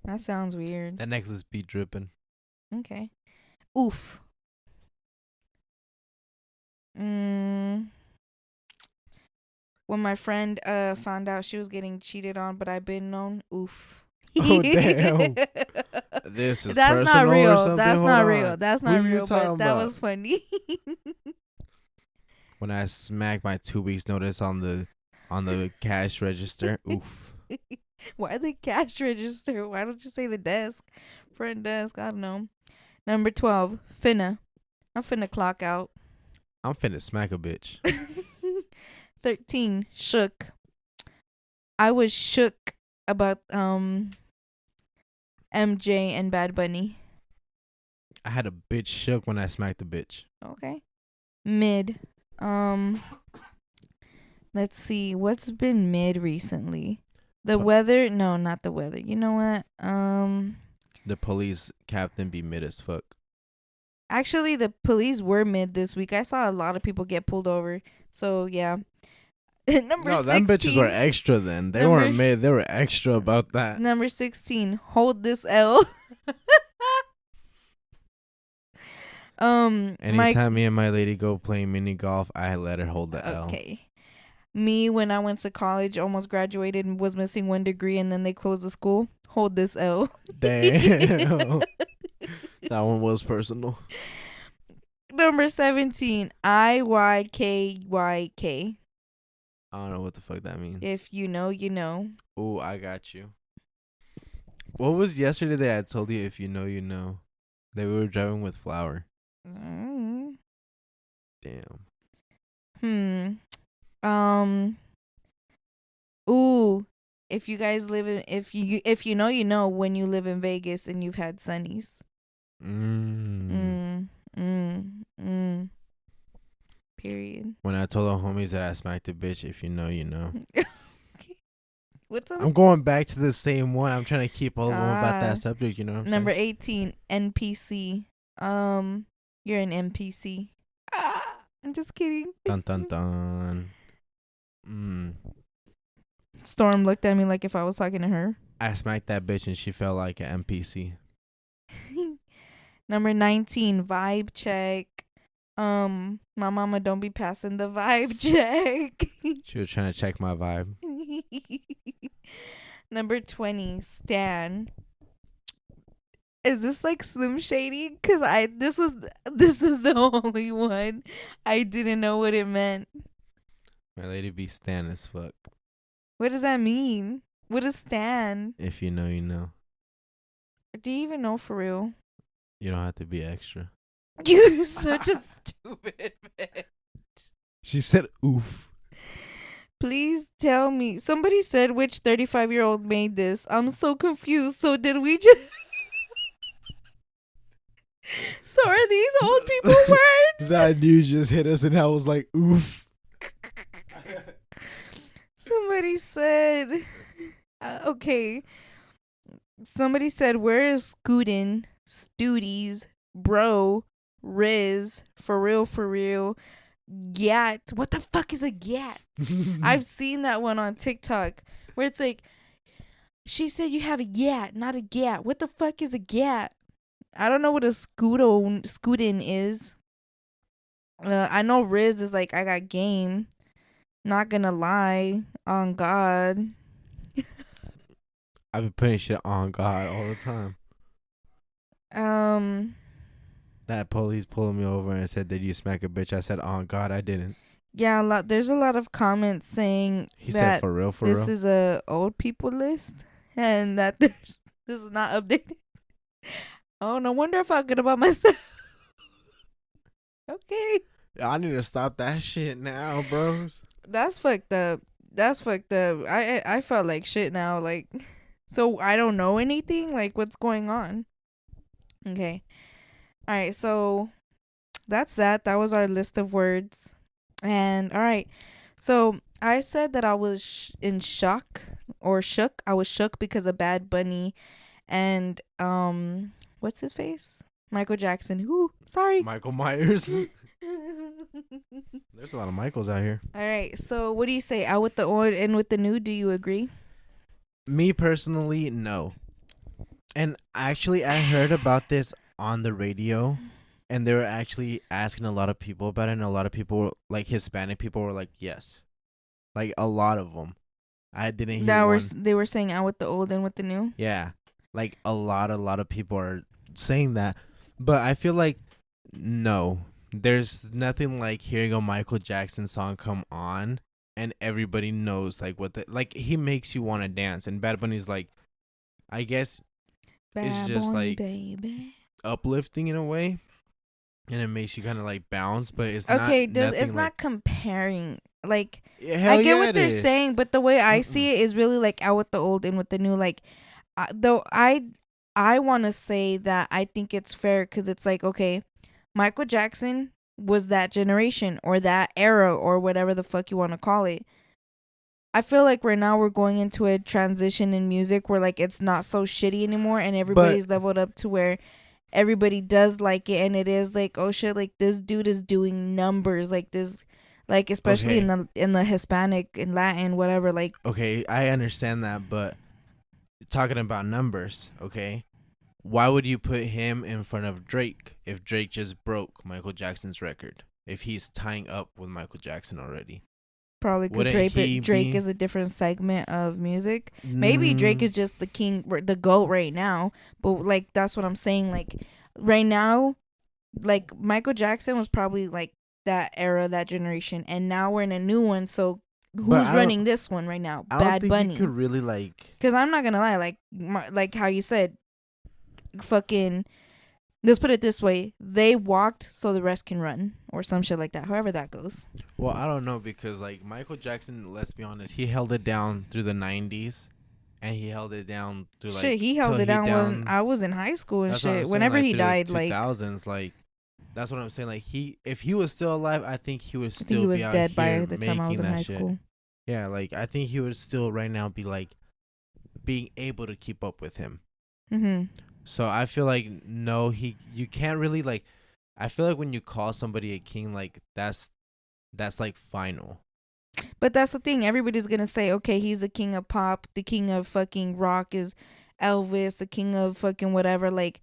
[SPEAKER 1] That sounds weird.
[SPEAKER 2] That necklace be dripping.
[SPEAKER 1] Okay. Oof. When my friend found out she was getting cheated on, but I've been known. Oof.
[SPEAKER 2] Oh, damn. This is
[SPEAKER 1] That's not
[SPEAKER 2] personal or
[SPEAKER 1] real.
[SPEAKER 2] something?
[SPEAKER 1] That's
[SPEAKER 2] Hold
[SPEAKER 1] not
[SPEAKER 2] on.
[SPEAKER 1] real. That's
[SPEAKER 2] Who
[SPEAKER 1] not
[SPEAKER 2] you
[SPEAKER 1] real. But
[SPEAKER 2] talking
[SPEAKER 1] that
[SPEAKER 2] about?
[SPEAKER 1] was funny.
[SPEAKER 2] When I smacked my 2 weeks notice on the cash register. Oof.
[SPEAKER 1] Why the cash register? Why don't you say the desk? Front desk. I don't know. Number 12. Finna. I'm finna clock out.
[SPEAKER 2] I'm finna smack a bitch.
[SPEAKER 1] 13. Shook. I was shook about MJ and Bad Bunny.
[SPEAKER 2] I had a bitch shook when I smacked a bitch.
[SPEAKER 1] Okay. Mid. Let's see. What's been mid recently? The weather? No, not the weather. You know what?
[SPEAKER 2] The police captain be mid as fuck.
[SPEAKER 1] Actually, the police were mid this week. I saw a lot of people get pulled over. So, yeah. Number 16.
[SPEAKER 2] Them bitches were extra then. They weren't mid. They were extra about that.
[SPEAKER 1] Number 16. Hold this L.
[SPEAKER 2] Anytime me and my lady go playing mini golf, I let her hold the L.
[SPEAKER 1] Okay. Me, when I went to college, almost graduated and was missing 1 degree, and then they closed the school. Hold this L.
[SPEAKER 2] Damn. That one was personal.
[SPEAKER 1] Number 17. IYKYK.
[SPEAKER 2] I don't know what the fuck that means.
[SPEAKER 1] If you know, you know.
[SPEAKER 2] Oh, I got you. What was yesterday that I told you? If you know, you know. That we were driving with flour. Damn.
[SPEAKER 1] Ooh. If you guys live in, if you know, you know, when you live in Vegas and you've had sunnies. Period.
[SPEAKER 2] When I told the homies that I smacked a bitch, if you know, you know.
[SPEAKER 1] What's up?
[SPEAKER 2] I'm going back to the same one. I'm trying to keep all of them about that subject. You know what I'm saying?
[SPEAKER 1] Number 18, NPC. You're an NPC. I'm just kidding.
[SPEAKER 2] Dun dun dun.
[SPEAKER 1] Storm looked at me like if I was talking to her.
[SPEAKER 2] I smacked that bitch and she felt like an NPC.
[SPEAKER 1] Number 19, vibe check. My mama don't be passing the vibe check.
[SPEAKER 2] She was trying to check my vibe.
[SPEAKER 1] Number 20, Stan. Is this like Slim Shady? Cause this was the only one I didn't know what it meant.
[SPEAKER 2] My lady be Stan as fuck.
[SPEAKER 1] What does that mean? What is Stan?
[SPEAKER 2] If you know, you know.
[SPEAKER 1] Do you even know for real?
[SPEAKER 2] You don't have to be extra.
[SPEAKER 1] You're such a stupid bitch.
[SPEAKER 2] She said oof.
[SPEAKER 1] Please tell me. Somebody said which 35-year-old made this. I'm so confused. So did we just... So are these old people words?
[SPEAKER 2] That news just hit us and I was like, oof.
[SPEAKER 1] Somebody said... okay. Somebody said, where is Scootin', Studies, Bro, Riz, for real, Gat. What the fuck is a gat? I've seen that one on TikTok where it's like, She said you have a gat, not a gat. What the fuck is a gat? I don't know what a scootin is. I know Riz is like, I got game. Not gonna lie. On God.
[SPEAKER 2] I've been putting shit on God all the time.
[SPEAKER 1] Um,
[SPEAKER 2] That police pulled me over and said, "Did you smack a bitch?" I said, "On God, I didn't."
[SPEAKER 1] yeah, there's a lot of comments saying
[SPEAKER 2] He said,
[SPEAKER 1] that
[SPEAKER 2] "For real, for
[SPEAKER 1] this
[SPEAKER 2] real."
[SPEAKER 1] is a old people list and that this is not updated. Oh, no wonder I felt good about myself. Okay.
[SPEAKER 2] I need to stop that shit now, bros.
[SPEAKER 1] That's fucked up. That's fucked up. I felt like shit now. Like, so I don't know anything. Like, what's going on? Okay. All right. So that's that. That was our list of words. And all right. So I said that I was in shock or shook. I was shook because of Bad Bunny and what's his face? Michael Jackson. Who? Sorry.
[SPEAKER 2] Michael Myers. There's a lot of Michaels out here.
[SPEAKER 1] All right. So what do you say? Out with the old, in with the new. Do you agree?
[SPEAKER 2] Me personally, no. And actually, I heard about this on the radio, and they were actually asking a lot of people about it, and a lot of people, like Hispanic people, were like, "Yes," like a lot of them. I didn't hear
[SPEAKER 1] That
[SPEAKER 2] one.
[SPEAKER 1] they were saying out with the old and with the new.
[SPEAKER 2] Yeah, like a lot of people are saying that, but I feel like no, there's nothing like hearing a Michael Jackson song come on, and everybody knows like what the like he makes you want to dance, and Bad Bunny's like, I guess it's
[SPEAKER 1] Bad
[SPEAKER 2] just
[SPEAKER 1] boy,
[SPEAKER 2] like
[SPEAKER 1] baby.
[SPEAKER 2] uplifting in a way, and it makes you kind of like bounce, but it's
[SPEAKER 1] Okay,
[SPEAKER 2] not nothing
[SPEAKER 1] it's
[SPEAKER 2] like
[SPEAKER 1] not comparing. Like,
[SPEAKER 2] yeah, hell
[SPEAKER 1] I get
[SPEAKER 2] yeah
[SPEAKER 1] what
[SPEAKER 2] it
[SPEAKER 1] they're
[SPEAKER 2] is.
[SPEAKER 1] saying, but the way I
[SPEAKER 2] Mm-mm.
[SPEAKER 1] see it is really like out with the old and with the new. Like, though I want to say that I think it's fair because it's like, okay, Michael Jackson was that generation or that era or whatever the fuck you want to call it. I feel like right now we're going into a transition in music where like it's not so shitty anymore and
[SPEAKER 2] But
[SPEAKER 1] everybody's leveled up to where everybody does like it and it is like, oh shit, like this dude is doing numbers like this, like especially
[SPEAKER 2] okay,
[SPEAKER 1] in the Hispanic and Latin whatever, like
[SPEAKER 2] okay, I understand that, but talking about numbers, okay, why would you put him in front of Drake if Drake just broke Michael Jackson's record? If he's tying up with Michael Jackson already,
[SPEAKER 1] probably because
[SPEAKER 2] wouldn't he
[SPEAKER 1] Drake
[SPEAKER 2] be?
[SPEAKER 1] is a different segment of music. Maybe Drake is just the king, the goat right now, but like that's what I'm saying. Like right now, like Michael Jackson was probably like that era, that generation, and now we're in a new one. So
[SPEAKER 2] But
[SPEAKER 1] who's running this one right now?
[SPEAKER 2] I don't
[SPEAKER 1] Bad
[SPEAKER 2] think you could
[SPEAKER 1] Bunny.
[SPEAKER 2] really like.
[SPEAKER 1] Because I'm not gonna lie, like how you said, fucking. Let's put it this way: they walked so the rest can run, or some shit like that. However that goes.
[SPEAKER 2] Well, I don't know because like Michael Jackson, let's be honest, he held it down through the '90s, and he held it down through
[SPEAKER 1] Shit,
[SPEAKER 2] like
[SPEAKER 1] he
[SPEAKER 2] till
[SPEAKER 1] held it
[SPEAKER 2] he
[SPEAKER 1] down when
[SPEAKER 2] down.
[SPEAKER 1] I was in high school and
[SPEAKER 2] That's what I'm
[SPEAKER 1] shit.
[SPEAKER 2] saying.
[SPEAKER 1] Whenever
[SPEAKER 2] Like
[SPEAKER 1] he
[SPEAKER 2] through the
[SPEAKER 1] died, like
[SPEAKER 2] 2000s, like that's what I'm saying. Like if he was still alive, I think he would
[SPEAKER 1] I think he
[SPEAKER 2] still be
[SPEAKER 1] was
[SPEAKER 2] out
[SPEAKER 1] dead
[SPEAKER 2] here
[SPEAKER 1] by the time I was
[SPEAKER 2] making
[SPEAKER 1] in
[SPEAKER 2] that
[SPEAKER 1] high
[SPEAKER 2] shit.
[SPEAKER 1] school.
[SPEAKER 2] Yeah, like I think he would still right now be like being able to keep up with him.
[SPEAKER 1] Mhm.
[SPEAKER 2] So I feel like no, you can't really like. I feel like when you call somebody a king, like that's like final.
[SPEAKER 1] But that's the thing. Everybody's gonna say, okay, he's the king of pop. The king of fucking rock is Elvis. The king of fucking whatever. Like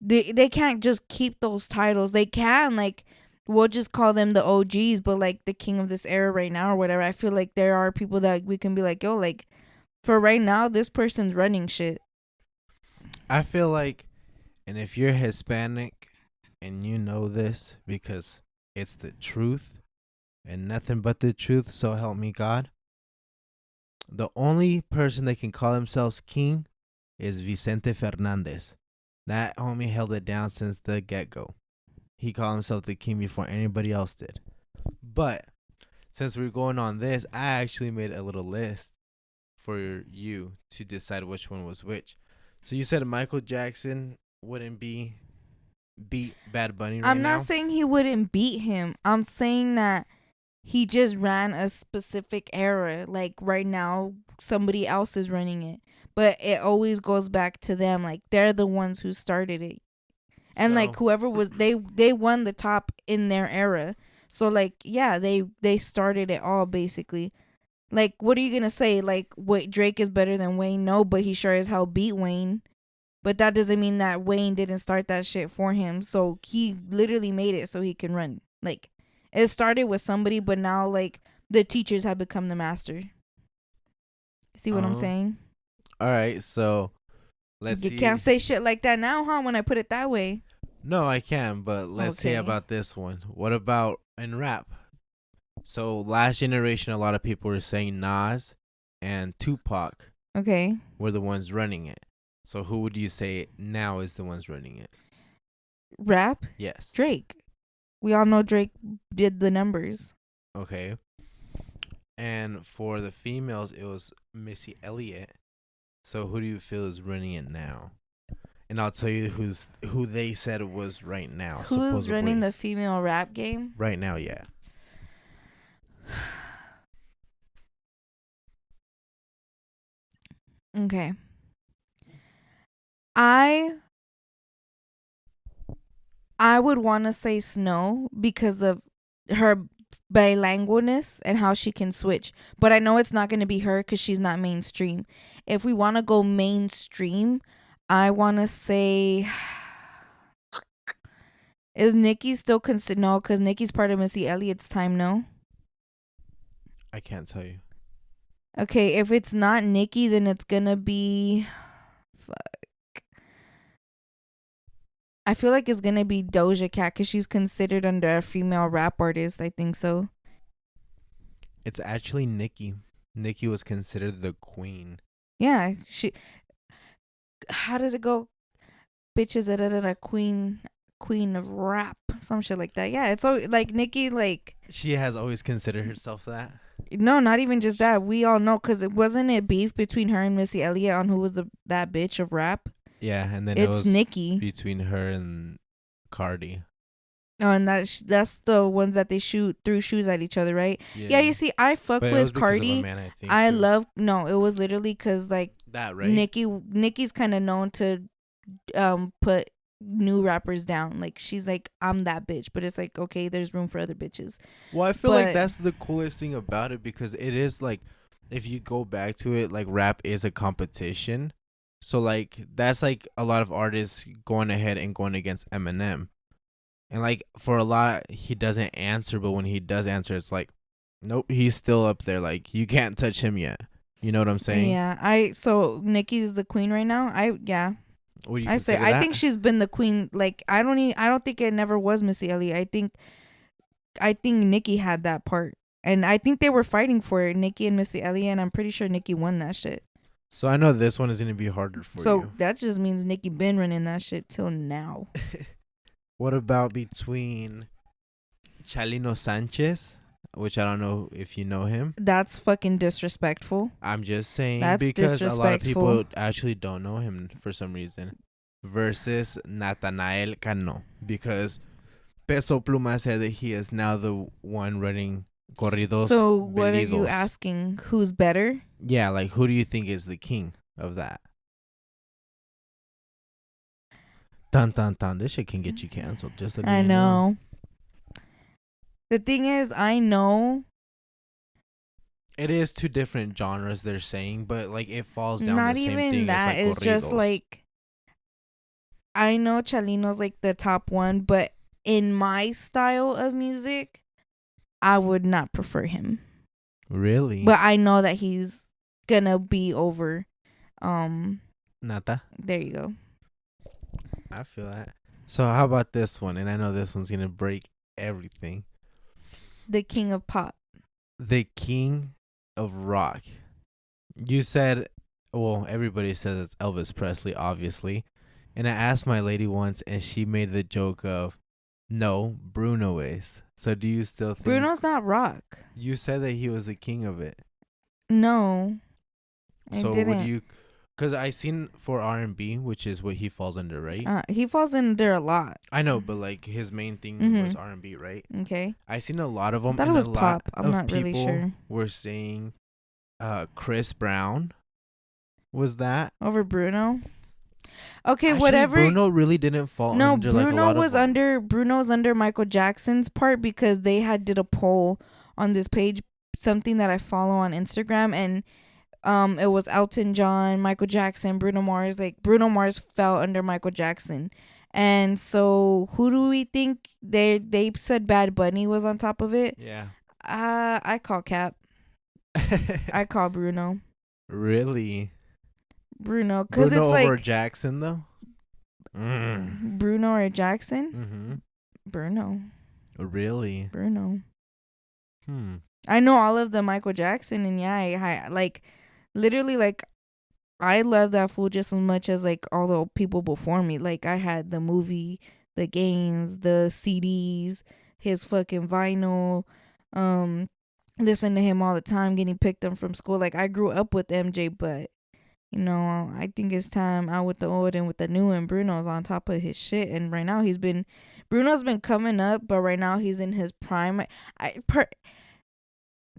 [SPEAKER 1] they can't just keep those titles. They can like we'll just call them the OGs, but like the king of this era right now or whatever. I feel like there are people that we can be like, yo, like for right now, this person's running shit.
[SPEAKER 2] I feel like, and if you're Hispanic and you know this because it's the truth and nothing but the truth, so help me God. The only person that can call themselves king is Vicente Fernandez. That homie held it down since the get go. He called himself the king before anybody else did. But since we're going on this, I actually made a little list for you to decide which one was which. So you said Michael Jackson wouldn't beat Bad Bunny right
[SPEAKER 1] I'm not
[SPEAKER 2] now?
[SPEAKER 1] saying he wouldn't beat him. I'm saying that he just ran a specific era. Like right now, somebody else is running it. But it always goes back to them. Like they're the ones who started it. And like
[SPEAKER 2] So
[SPEAKER 1] whoever was they won the top in their era. So like yeah, they started it all basically. Like, what are you gonna say? Like, what, Drake is better than Wayne? No, but he sure as hell beat Wayne. But that doesn't mean that Wayne didn't start that shit for him. So he literally made it so he can run. Like, it started with somebody, but now like the teachers have become the master. See what I'm
[SPEAKER 2] Um.
[SPEAKER 1] saying?
[SPEAKER 2] All right. So let's
[SPEAKER 1] You
[SPEAKER 2] see.
[SPEAKER 1] can't say shit like that now, huh? When I put it that way.
[SPEAKER 2] No, I can, but let's see
[SPEAKER 1] Okay.
[SPEAKER 2] about this one. What about in rap? So last generation, a lot of people were saying Nas and Tupac
[SPEAKER 1] Okay.
[SPEAKER 2] were the ones running it. So who would you say now is the ones running it?
[SPEAKER 1] Rap?
[SPEAKER 2] Yes.
[SPEAKER 1] Drake. We all know Drake did the numbers.
[SPEAKER 2] Okay. And for the females, it was Missy Elliott. So who do you feel is running it now? And I'll tell you who they said it was right now.
[SPEAKER 1] Who's
[SPEAKER 2] supposedly.
[SPEAKER 1] running the female rap game?
[SPEAKER 2] Right now, yeah.
[SPEAKER 1] Okay. I would want to say Snow because of her bilingualness and how she can switch. But I know it's not going to be her because she's not mainstream. If we want to go mainstream, I want to say, is Nikki still considered? No, because Nikki's part of Missy Elliott's time, no?
[SPEAKER 2] I can't tell you.
[SPEAKER 1] Okay, if it's not Nikki, then it's going to be... I feel like it's gonna be Doja Cat because she's considered under a female rap artist. I think so.
[SPEAKER 2] It's actually Nicki. Nicki was considered the queen.
[SPEAKER 1] Yeah, she. How does it go? Bitches, queen of rap, some shit like that. Yeah, it's so like Nicki, like.
[SPEAKER 2] She has always considered herself that.
[SPEAKER 1] No, not even just that. We all know because it wasn't it beef between her and Missy Elliott on who was that bitch of rap.
[SPEAKER 2] Yeah, and then
[SPEAKER 1] It's
[SPEAKER 2] it was
[SPEAKER 1] Nicki.
[SPEAKER 2] between her and Cardi.
[SPEAKER 1] Oh, and that's the ones that they threw shoes at each other, right? Yeah, you see, I fuck
[SPEAKER 2] but
[SPEAKER 1] with Cardi.
[SPEAKER 2] Man, I think,
[SPEAKER 1] I
[SPEAKER 2] too.
[SPEAKER 1] love it was literally because like
[SPEAKER 2] that, right?
[SPEAKER 1] Nicki's kind of known to put new rappers down. Like she's like, I'm that bitch, but it's like, okay, there's room for other bitches.
[SPEAKER 2] Well, I feel like that's the coolest thing about it because it is like, if you go back to it, like rap is a competition. So like that's like a lot of artists going ahead and going against Eminem. And like for a lot, he doesn't answer, but when he does answer, it's like, nope, he's still up there. Like you can't touch him yet. You know what I'm saying?
[SPEAKER 1] Yeah, so Nicki's the queen right now.
[SPEAKER 2] What do you
[SPEAKER 1] I say
[SPEAKER 2] that?
[SPEAKER 1] I think she's been the queen. Like I don't think it never was Missy Elliott. I think Nicki had that part, and I think they were fighting for it, Nicki and Missy Elliott. And I'm pretty sure Nicki won that shit.
[SPEAKER 2] So I know this one is gonna be harder for you.
[SPEAKER 1] So that just means Nicki been running that shit till now.
[SPEAKER 2] What about between Chalino Sanchez, which I don't know if you know him?
[SPEAKER 1] That's fucking disrespectful.
[SPEAKER 2] I'm just saying
[SPEAKER 1] that's
[SPEAKER 2] because a lot of people actually don't know him for some reason. Versus Natanael Cano, because Peso Pluma said that he is now the one running corridos.
[SPEAKER 1] So what are you asking? Who's better?
[SPEAKER 2] Yeah, like who do you think is the king of that? Dun dun dun. This shit can get you canceled. Just
[SPEAKER 1] I know. The thing is, I know
[SPEAKER 2] it is two different genres they're saying, but like it falls down
[SPEAKER 1] not
[SPEAKER 2] the same
[SPEAKER 1] even
[SPEAKER 2] thing.
[SPEAKER 1] That
[SPEAKER 2] as like
[SPEAKER 1] is just like, I know Chalino's like the top one, but in my style of music, I would not prefer him.
[SPEAKER 2] Really?
[SPEAKER 1] But I know that he's gonna be over
[SPEAKER 2] Nata.
[SPEAKER 1] There you go.
[SPEAKER 2] I feel that. So how about this one? And I know this one's gonna break everything.
[SPEAKER 1] The king of pop.
[SPEAKER 2] The king of rock. You said, well, everybody says it's Elvis Presley, obviously. And I asked my lady once, and she made the joke of, no, Bruno is. So do you still think
[SPEAKER 1] Bruno's not rock?
[SPEAKER 2] You said that he was the king of it.
[SPEAKER 1] No, I didn't.
[SPEAKER 2] Would you? Because I seen for R&B, which is what he falls under, right?
[SPEAKER 1] He falls under a lot.
[SPEAKER 2] I know, but like his main thing was R&B, right?
[SPEAKER 1] Okay.
[SPEAKER 2] I seen a lot of them.
[SPEAKER 1] I thought it was pop. I'm not really sure.
[SPEAKER 2] Were saying, Chris Brown was that
[SPEAKER 1] over Bruno? Okay,
[SPEAKER 2] actually,
[SPEAKER 1] whatever.
[SPEAKER 2] Bruno really didn't fall.
[SPEAKER 1] No,
[SPEAKER 2] under
[SPEAKER 1] Bruno
[SPEAKER 2] like a lot
[SPEAKER 1] was under Michael Jackson's part because they did a poll on this page something that I follow on Instagram, and it was Elton John, Michael Jackson, Bruno Mars. Like Bruno Mars fell under Michael Jackson. And so who do we think they said Bad Bunny was on top of it?
[SPEAKER 2] Yeah.
[SPEAKER 1] I call Cap. I call Bruno.
[SPEAKER 2] Really?
[SPEAKER 1] Bruno, cuz
[SPEAKER 2] Bruno
[SPEAKER 1] it's
[SPEAKER 2] over
[SPEAKER 1] like
[SPEAKER 2] Jackson though?
[SPEAKER 1] Bruno or Jackson?
[SPEAKER 2] Mhm.
[SPEAKER 1] Bruno.
[SPEAKER 2] Really?
[SPEAKER 1] Bruno.
[SPEAKER 2] Hmm.
[SPEAKER 1] I know all of the Michael Jackson, and yeah, I like literally like I love that fool just as much as like all the people before me. Like I had the movie, the games, the CDs, his fucking vinyl, listen to him all the time, getting picked up from school. Like I grew up with MJ, but you know, I think it's time out with the old and with the new, and Bruno's on top of his shit. And right now Bruno's been coming up, but right now he's in his prime.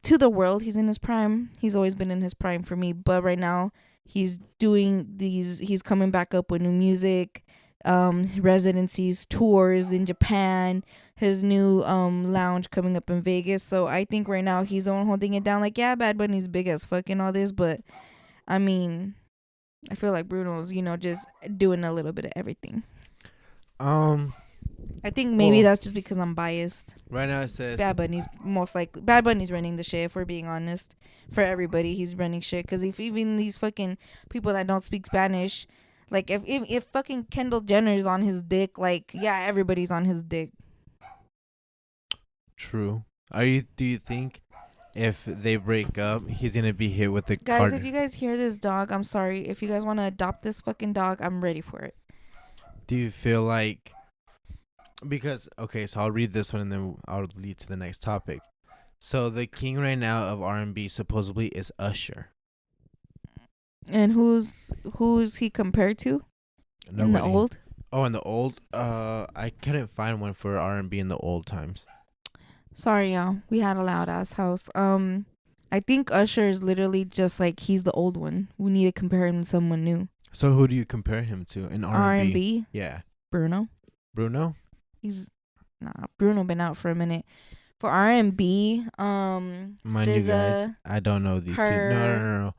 [SPEAKER 1] To the world, he's in his prime. He's always been in his prime for me, but right now he's coming back up with new music, residencies, tours in Japan, his new lounge coming up in Vegas. So I think right now he's the one holding it down. Like, yeah, Bad Bunny's big as fucking all this, but I mean, I feel like Bruno's, just doing a little bit of everything. I think maybe that's just because I'm biased.
[SPEAKER 2] Right now it says
[SPEAKER 1] Bad Bunny's Bad Bunny's running the shit, if we're being honest. For everybody, he's running shit. Because if even these fucking people that don't speak Spanish, like if fucking Kendall Jenner's on his dick, like, yeah, everybody's on his dick.
[SPEAKER 2] True. Do you think if they break up, he's gonna be hit with the
[SPEAKER 1] guys? If you guys hear this dog, I'm sorry. If you guys want to adopt this fucking dog, I'm ready for it.
[SPEAKER 2] Do you feel like, because okay, so I'll read this one and then I'll lead to the next topic. So the king right now of R&B supposedly is Usher.
[SPEAKER 1] And who's he compared to? Nobody. In the old?
[SPEAKER 2] Oh, in the old? I couldn't find one for R&B in the old times.
[SPEAKER 1] Sorry, y'all. We had a loud ass house. I think Usher is literally just like he's the old one. We need to compare him to someone new.
[SPEAKER 2] So who do you compare him to in R&B?
[SPEAKER 1] R&B?
[SPEAKER 2] Yeah.
[SPEAKER 1] Bruno.
[SPEAKER 2] Bruno
[SPEAKER 1] been out for a minute. For R&B,
[SPEAKER 2] mind you guys, I don't know these people. No.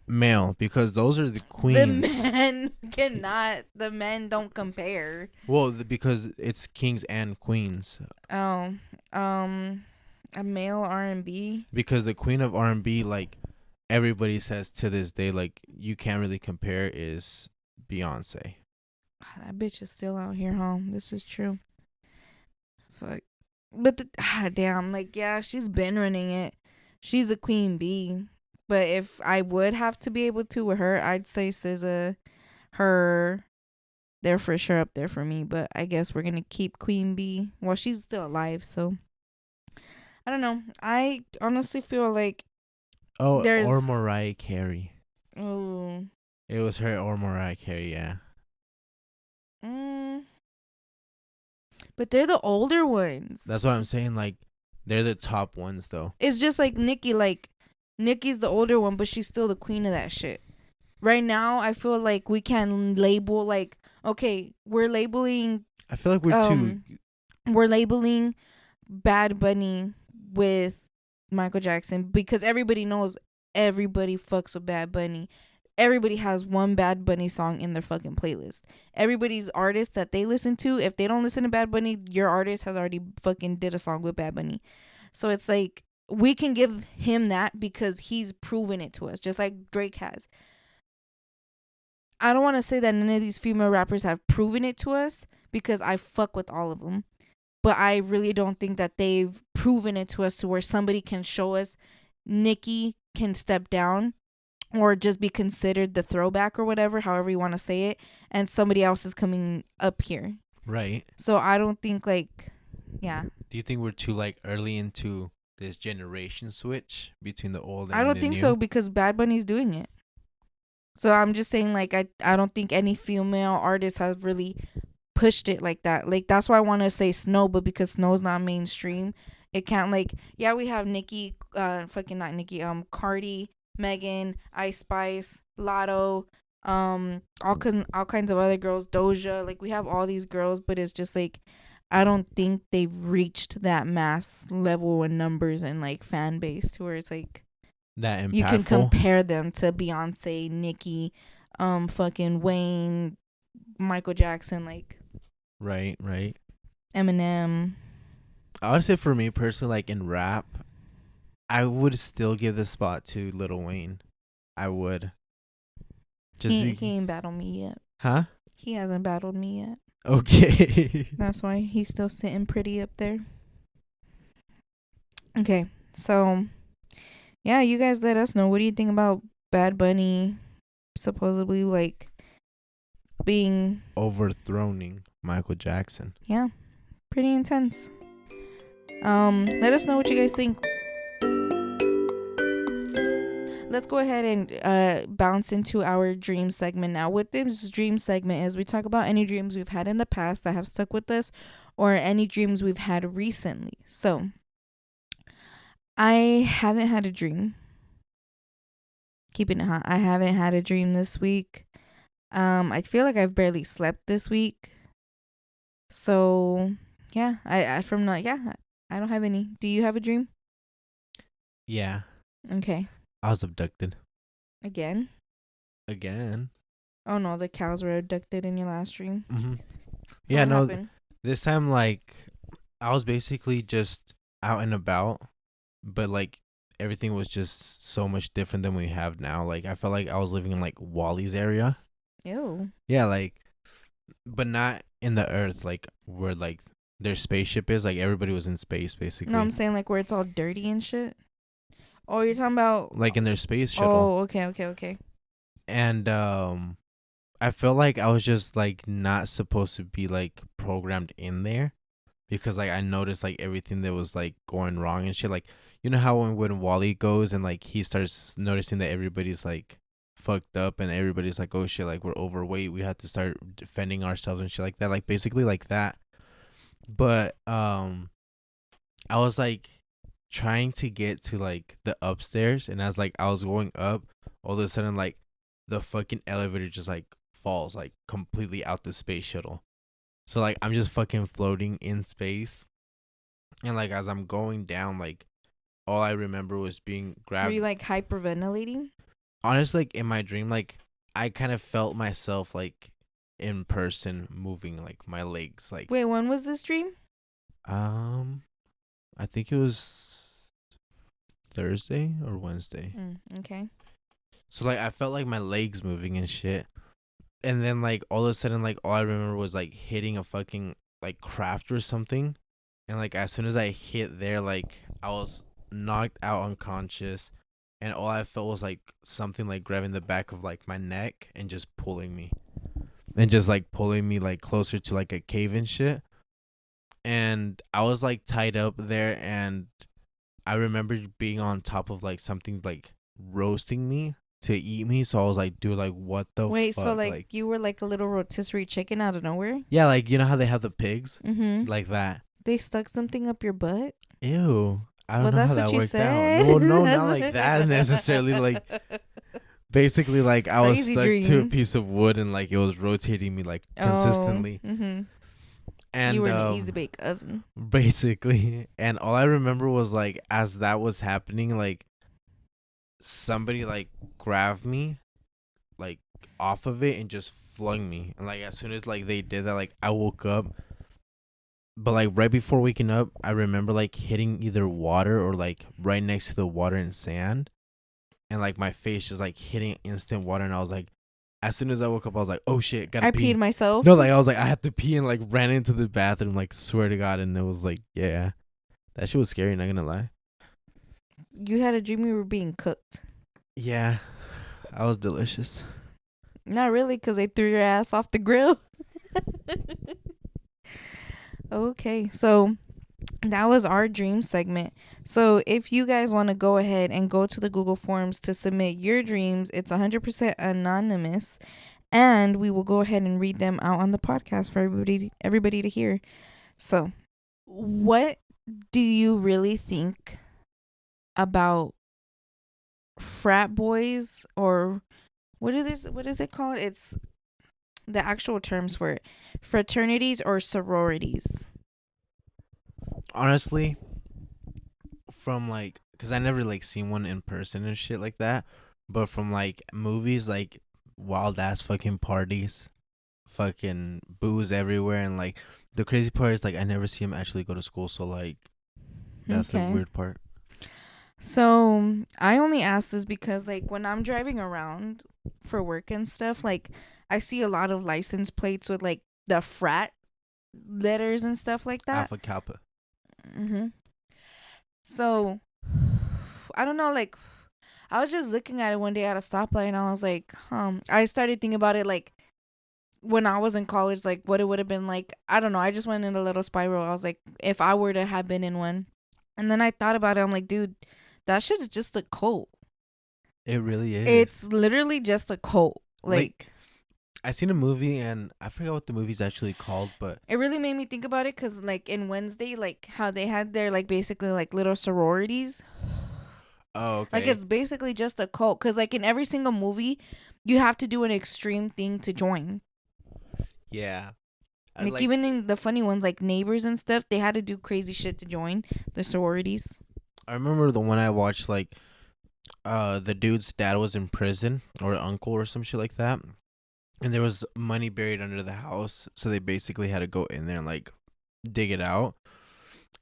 [SPEAKER 2] Male, because those are the queens.
[SPEAKER 1] The men don't compare.
[SPEAKER 2] Well, because it's kings and queens.
[SPEAKER 1] Oh, a male R&B.
[SPEAKER 2] Because the queen of R&B, like everybody says to this day, like you can't really compare, is Beyonce.
[SPEAKER 1] That bitch is still out here, huh? This is true. Fuck. But damn, like, yeah, she's been running it. She's a queen bee. But if I would have to be able to with her, I'd say SZA, her, they're for sure up there for me. But I guess we're gonna keep Queen Bee. Well, she's still alive, so I don't know. I honestly feel like
[SPEAKER 2] or Mariah Carey.
[SPEAKER 1] Oh,
[SPEAKER 2] it was her or Mariah Carey, yeah.
[SPEAKER 1] But they're the older ones.
[SPEAKER 2] That's what I'm saying. Like, they're the top ones, though.
[SPEAKER 1] It's just like Nicki. Like, Nicki's the older one, but she's still the queen of that shit. Right now, I feel like we can label, like, okay, we're labeling.
[SPEAKER 2] I feel like we're too.
[SPEAKER 1] We're labeling Bad Bunny with Michael Jackson because everybody knows everybody fucks with Bad Bunny. Everybody has one Bad Bunny song in their fucking playlist. Everybody's artist that they listen to, if they don't listen to Bad Bunny, your artist has already fucking did a song with Bad Bunny. So it's like, we can give him that because he's proven it to us, just like Drake has. I don't want to say that none of these female rappers have proven it to us because I fuck with all of them. But I really don't think that they've proven it to us to where somebody can show us Nicki can step down or just be considered the throwback or whatever, however you want to say it, and somebody else is coming up here.
[SPEAKER 2] Right.
[SPEAKER 1] So I don't think, like, yeah.
[SPEAKER 2] Do you think we're too, like, early into this generation switch between the old and the new?
[SPEAKER 1] I don't think so because Bad Bunny's doing it. So I'm just saying, like, I don't think any female artist has really pushed it like that. Like, that's why I want to say Snow, but because Snow's not mainstream, it can't, like, yeah, we have Nicki, Cardi, Megan, Ice Spice, Lotto, all kinds of other girls, Doja. Like, we have all these girls, but it's just like, I don't think they've reached that mass level in numbers and like fan base to where it's like
[SPEAKER 2] That
[SPEAKER 1] you can
[SPEAKER 2] impactful.
[SPEAKER 1] compare them to Beyonce, Nicki, fucking Wayne, Michael Jackson, like
[SPEAKER 2] Right, right.
[SPEAKER 1] Eminem.
[SPEAKER 2] I would say for me personally, like in rap, I would still give the spot to Lil Wayne. I would. Just
[SPEAKER 1] He
[SPEAKER 2] be,
[SPEAKER 1] ain't battled me yet.
[SPEAKER 2] huh?
[SPEAKER 1] He hasn't battled me yet.
[SPEAKER 2] Okay.
[SPEAKER 1] That's why he's still sitting pretty up there. Okay, so yeah, you guys let us know. What do you think about Bad Bunny supposedly like being
[SPEAKER 2] Overthrowing Michael Jackson.
[SPEAKER 1] yeah, pretty intense. Let us know what you guys think. Let's go ahead and bounce into our dream segment now. What this dream segment is, we talk about any dreams we've had in the past that have stuck with us or any dreams we've had recently. So, I haven't had a dream. Keeping it hot. I haven't had a dream this week. I feel like I've barely slept this week. So, yeah, I don't have any. Do you have a dream?
[SPEAKER 2] Yeah.
[SPEAKER 1] Okay.
[SPEAKER 2] I was abducted.
[SPEAKER 1] Again?
[SPEAKER 2] Again.
[SPEAKER 1] Oh no, the cows were abducted in your last dream.
[SPEAKER 2] Mm-hmm.
[SPEAKER 1] So
[SPEAKER 2] Yeah,
[SPEAKER 1] what
[SPEAKER 2] no,
[SPEAKER 1] happened?
[SPEAKER 2] this time, like, I was basically just out and about, but, like, everything was just so much different than we have now. Like, I felt like I was living in, like, Wally's area.
[SPEAKER 1] Ew.
[SPEAKER 2] Yeah, like, but not in the Earth, like, where, like, their spaceship is. Like, everybody was in space, basically.
[SPEAKER 1] No, I'm saying like where it's all dirty and shit. Oh, you're talking about
[SPEAKER 2] Like, in their space shuttle.
[SPEAKER 1] oh, okay.
[SPEAKER 2] And, I felt like I was just, like, not supposed to be, like, programmed in there. Because, like, I noticed, like, everything that was, like, going wrong and shit. Like, you know how when Wally goes and, like, he starts noticing that everybody's, like, fucked up and everybody's like, oh, shit, like, we're overweight. We have to start defending ourselves and shit like that. Like, basically like that. But, I was, like, trying to get to, like, the upstairs. And as, like, I was going up, all of a sudden, like, the fucking elevator just, like, falls, like, completely out the space shuttle. So, like, I'm just fucking floating in space. And, like, as I'm going down, like, all I remember was being
[SPEAKER 1] Were
[SPEAKER 2] grabbed.
[SPEAKER 1] you like hyperventilating?
[SPEAKER 2] Honestly, like, in my dream, like, I kind of felt myself, like, in person moving, like, my legs. Like,
[SPEAKER 1] Wait, when was this dream?
[SPEAKER 2] I think it was Thursday or Wednesday.
[SPEAKER 1] Okay.
[SPEAKER 2] So, like, I felt like my legs moving and shit. And then, like, all of a sudden, like, all I remember was, like, hitting a fucking, like, craft or something. And, like, as soon as I hit there, like, I was knocked out unconscious. And all I felt was, like, something, like, grabbing the back of, like, my neck and just pulling me. And just, like, pulling me, like, closer to, like, a cave and shit. And I was, like, tied up there. And I remember being on top of, like, something, like, roasting me to eat me. So I was like, dude, like, what the
[SPEAKER 1] Wait,
[SPEAKER 2] fuck?
[SPEAKER 1] so like you were like a little rotisserie chicken out of nowhere?
[SPEAKER 2] Yeah, like, you know how they have the pigs?
[SPEAKER 1] Mm-hmm.
[SPEAKER 2] Like that.
[SPEAKER 1] They stuck something up your butt?
[SPEAKER 2] Ew. I don't
[SPEAKER 1] Well,
[SPEAKER 2] know how
[SPEAKER 1] that's
[SPEAKER 2] that
[SPEAKER 1] what you
[SPEAKER 2] worked out.
[SPEAKER 1] said.
[SPEAKER 2] No, no, not like that necessarily. Like, basically, like, I was
[SPEAKER 1] Crazy
[SPEAKER 2] stuck to a
[SPEAKER 1] dream.
[SPEAKER 2] piece of wood and, like, it was rotating me, like, consistently.
[SPEAKER 1] Oh, mm-hmm.
[SPEAKER 2] And,
[SPEAKER 1] You were in an easy bake oven.
[SPEAKER 2] basically, and all I remember was, like, as that was happening, like, somebody, like, grabbed me, like, off of it and just flung me. And, like, as soon as, like, they did that, like, I woke up. But, like, right before waking up, I remember, like, hitting either water or, like, right next to the water and sand. And, like, my face just, like, hitting instant water. And I was like, as soon as I woke up, I was like, oh, shit, gotta
[SPEAKER 1] I
[SPEAKER 2] pee.
[SPEAKER 1] peed myself.
[SPEAKER 2] No, like, I was like, I have to pee, and, like, ran into the bathroom, like, swear to God. And it was like, yeah. That shit was scary, not gonna lie.
[SPEAKER 1] You had a dream you were being cooked.
[SPEAKER 2] Yeah. I was delicious.
[SPEAKER 1] Not really, because they threw your ass off the grill. Okay, so that was our dream segment. So if you guys want to go ahead and go to the Google Forms to submit your dreams, it's 100% anonymous, and we will go ahead and read them out on the podcast for everybody to hear. So, what do you really think about frat boys, or what is it called? It's the actual terms for it: fraternities or sororities.
[SPEAKER 2] Honestly, from like, cause I never like seen one in person and shit like that, but from like movies, like wild ass fucking parties, fucking booze everywhere, and like the crazy part is like I never see him actually go to school, so like that's the
[SPEAKER 1] Okay.
[SPEAKER 2] weird part.
[SPEAKER 1] So I only ask this because like when I'm driving around for work and stuff, like I see a lot of license plates with like the frat letters and stuff like that.
[SPEAKER 2] Alpha Kappa.
[SPEAKER 1] Mm-hmm. So I don't know, like I was just looking at it one day at a stoplight and I was like, I started thinking about it like when I was in college, like what it would have been like. I don't know. I just went in a little spiral. I was like, if I were to have been in one. And then I thought about it. I'm like, dude, that shit's just a cult.
[SPEAKER 2] It really
[SPEAKER 1] It's
[SPEAKER 2] is.
[SPEAKER 1] literally just a cult.
[SPEAKER 2] Like
[SPEAKER 1] Like,
[SPEAKER 2] I seen a movie and I forgot what the movie's actually called, but
[SPEAKER 1] it really made me think about it because, like, in Wednesday, like, how they had their, like, basically, like, little sororities.
[SPEAKER 2] oh
[SPEAKER 1] Like,
[SPEAKER 2] okay,
[SPEAKER 1] it's basically just a cult. Because, like, in every single movie, you have to do an extreme thing to join.
[SPEAKER 2] yeah. I
[SPEAKER 1] Like,
[SPEAKER 2] like.
[SPEAKER 1] even in the funny ones, like Neighbors and stuff, they had to do crazy shit to join the sororities.
[SPEAKER 2] I remember the one I watched. Like, the dude's dad was in prison or uncle or some shit like that, and there was money buried under the house, so they basically had to go in there and like dig it out.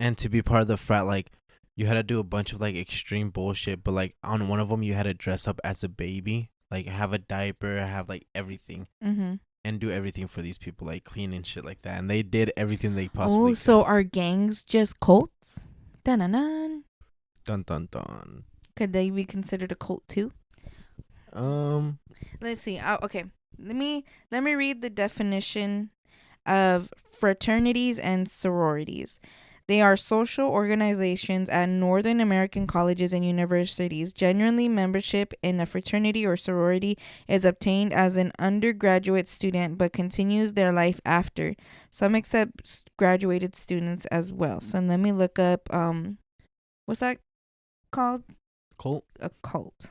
[SPEAKER 2] And to be part of the frat, like you had to do a bunch of like extreme bullshit, but like on one of them you had to dress up as a baby, like have a diaper, have like everything,
[SPEAKER 1] Mm-hmm.
[SPEAKER 2] and do everything for these people, like clean and shit like that. And they did everything they
[SPEAKER 1] Oh,
[SPEAKER 2] possibly
[SPEAKER 1] so
[SPEAKER 2] could.
[SPEAKER 1] are gangs just cults? Dun-dun-dun.
[SPEAKER 2] Dun dun dun.
[SPEAKER 1] Could they be considered a cult too?
[SPEAKER 2] Um,
[SPEAKER 1] Let's see. Oh, okay. Let me read the definition of fraternities and sororities. They are social organizations at Northern American colleges and universities. Generally, membership in a fraternity or sorority is obtained as an undergraduate student but continues their life after. Some accept graduated students as well. So let me look up what's that called?
[SPEAKER 2] Colt.
[SPEAKER 1] A cult.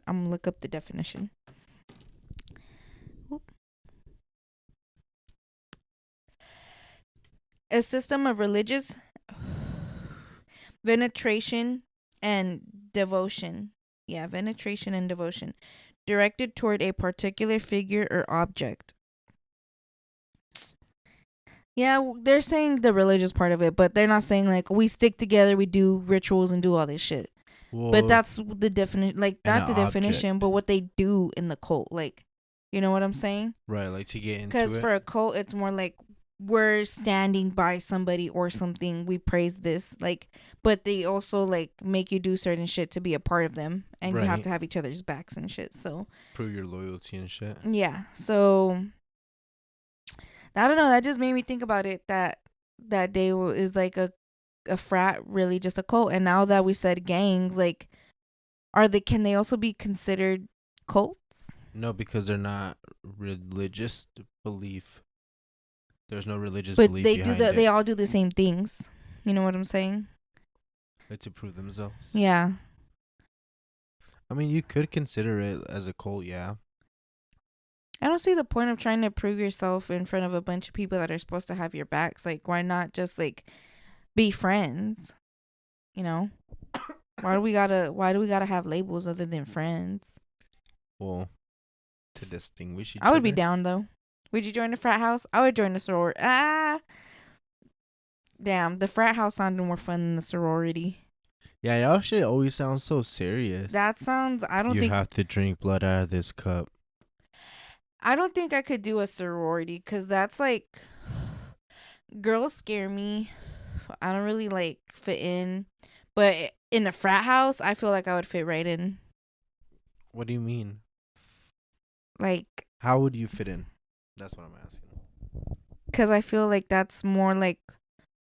[SPEAKER 1] I'm gonna look up the definition. Oop. A system of religious veneration and devotion. Yeah, veneration and devotion directed toward a particular figure or object. Yeah, they're saying the religious part of it, but they're not saying like we stick together, we do rituals and do all this shit. But
[SPEAKER 2] Well,
[SPEAKER 1] that's the definition, like
[SPEAKER 2] and an
[SPEAKER 1] not the definition,
[SPEAKER 2] object,
[SPEAKER 1] but what they do in the cult. Like, you know what I'm saying?
[SPEAKER 2] right? Like to get into
[SPEAKER 1] Because
[SPEAKER 2] it,
[SPEAKER 1] for a cult, it's more like we're standing by somebody or something. We praise this, like, but they also like make you do certain shit to be a part of them, and you have
[SPEAKER 2] right?
[SPEAKER 1] to have each other's backs and shit. So
[SPEAKER 2] Prove your loyalty and shit.
[SPEAKER 1] yeah, so I don't know. That just made me think about it. That day is like a frat really just a cult, and now that we said gangs, like, are they? Can they also be considered cults?
[SPEAKER 2] No, because they're not religious belief. There's no religious
[SPEAKER 1] But
[SPEAKER 2] belief
[SPEAKER 1] they do
[SPEAKER 2] behind
[SPEAKER 1] they
[SPEAKER 2] it.
[SPEAKER 1] all do the same things. You know what I'm saying?
[SPEAKER 2] Like to prove themselves.
[SPEAKER 1] Yeah.
[SPEAKER 2] I mean, you could consider it as a cult, yeah.
[SPEAKER 1] I don't see the point of trying to prove yourself in front of a bunch of people that are supposed to have your backs. Like, why not just like be friends? You know? Why do we gotta have labels other than friends?
[SPEAKER 2] Well, to distinguish
[SPEAKER 1] I
[SPEAKER 2] each
[SPEAKER 1] would be
[SPEAKER 2] other.
[SPEAKER 1] down though. Would you join a frat house? I would join a sorority. Ah, damn. The frat house sounded more fun than the sorority.
[SPEAKER 2] Yeah, y'all shit always sounds so serious.
[SPEAKER 1] That sounds. I don't
[SPEAKER 2] You
[SPEAKER 1] think.
[SPEAKER 2] have to drink blood out of this cup.
[SPEAKER 1] I don't think I could do a sorority because that's like girls scare me. I don't really like fit in, but in a frat house, I feel like I would fit right in.
[SPEAKER 2] What do you mean?
[SPEAKER 1] Like,
[SPEAKER 2] How would you fit in? That's what I'm asking.
[SPEAKER 1] cause I feel like that's more like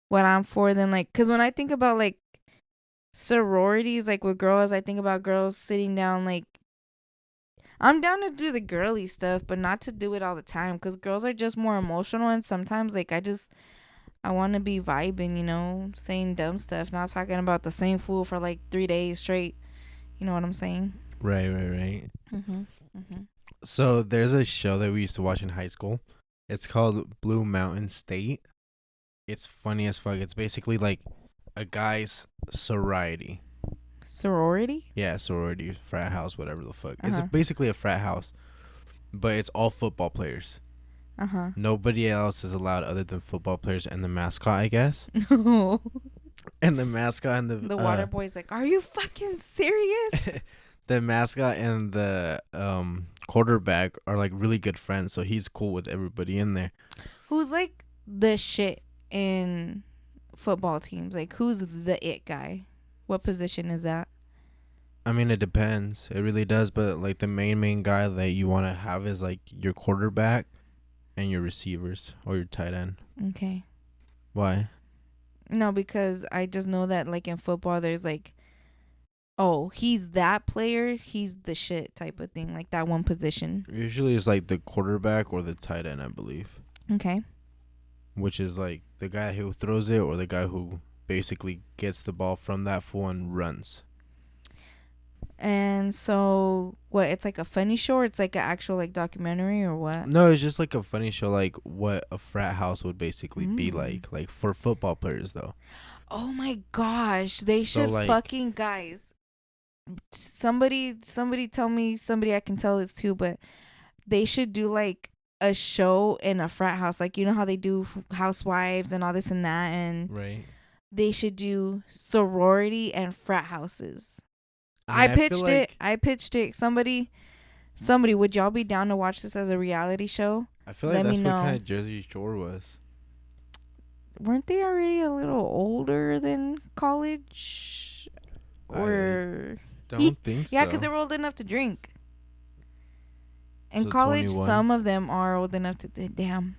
[SPEAKER 1] what I'm for than like. Cause when I think about like sororities, like with girls, I think about girls sitting down. Like, I'm down to do the girly stuff, but not to do it all the time. Cause girls are just more emotional, and sometimes like I want to be vibing, saying dumb stuff, not talking about the same fool for like 3 days straight. You know what I'm saying?
[SPEAKER 2] Right, right, right.
[SPEAKER 1] Mhm. Mhm.
[SPEAKER 2] So there's a show that we used to watch in high school. It's called Blue Mountain State. It's funny as fuck. It's basically like a guy's sorority.
[SPEAKER 1] Sorority?
[SPEAKER 2] Yeah, sorority, frat house, whatever the fuck.
[SPEAKER 1] Uh-huh.
[SPEAKER 2] It's basically a frat house, but it's all football players.
[SPEAKER 1] Uh-huh.
[SPEAKER 2] Nobody else is allowed other than football players and the mascot, I guess.
[SPEAKER 1] No.
[SPEAKER 2] And the mascot and
[SPEAKER 1] The water boy's like, are you fucking serious?
[SPEAKER 2] the mascot and the quarterback are like really good friends, so he's cool with everybody in there.
[SPEAKER 1] Who's like the shit in football teams? Like, who's the it guy? What position is that?
[SPEAKER 2] I mean, it depends. It really does, but like the main guy that you want to have is like your quarterback and your receivers or your tight end.
[SPEAKER 1] Okay.
[SPEAKER 2] Why?
[SPEAKER 1] No, because I just know that like in football there's like, oh, he's that player, he's the shit type of thing, like that one position.
[SPEAKER 2] Usually it's like the quarterback or the tight end, I believe.
[SPEAKER 1] Okay.
[SPEAKER 2] Which is like the guy who throws it or the guy who basically gets the ball from that fool and runs.
[SPEAKER 1] And so what, it's like a funny show or it's like an actual like documentary or what?
[SPEAKER 2] No, it's just like a funny show, like what a frat house would basically be like for football players though.
[SPEAKER 1] Oh my gosh, they
[SPEAKER 2] So,
[SPEAKER 1] should
[SPEAKER 2] like,
[SPEAKER 1] fucking, guys, somebody tell me, somebody I can tell this to, but they should do like a show in a frat house, like, you know how they do Housewives and all this and that, and
[SPEAKER 2] right.
[SPEAKER 1] They should do sorority and frat houses.
[SPEAKER 2] I
[SPEAKER 1] pitched it. I pitched it. Somebody, would y'all be down to watch this as a reality show?
[SPEAKER 2] I feel like
[SPEAKER 1] Let
[SPEAKER 2] that's
[SPEAKER 1] me
[SPEAKER 2] what
[SPEAKER 1] know.
[SPEAKER 2] kind of Jersey Shore was.
[SPEAKER 1] Weren't they already a little older than college? Or
[SPEAKER 2] Don't think so.
[SPEAKER 1] yeah, because they were old enough to drink. In
[SPEAKER 2] So
[SPEAKER 1] college,
[SPEAKER 2] 21?
[SPEAKER 1] some of them are old enough to. Damn.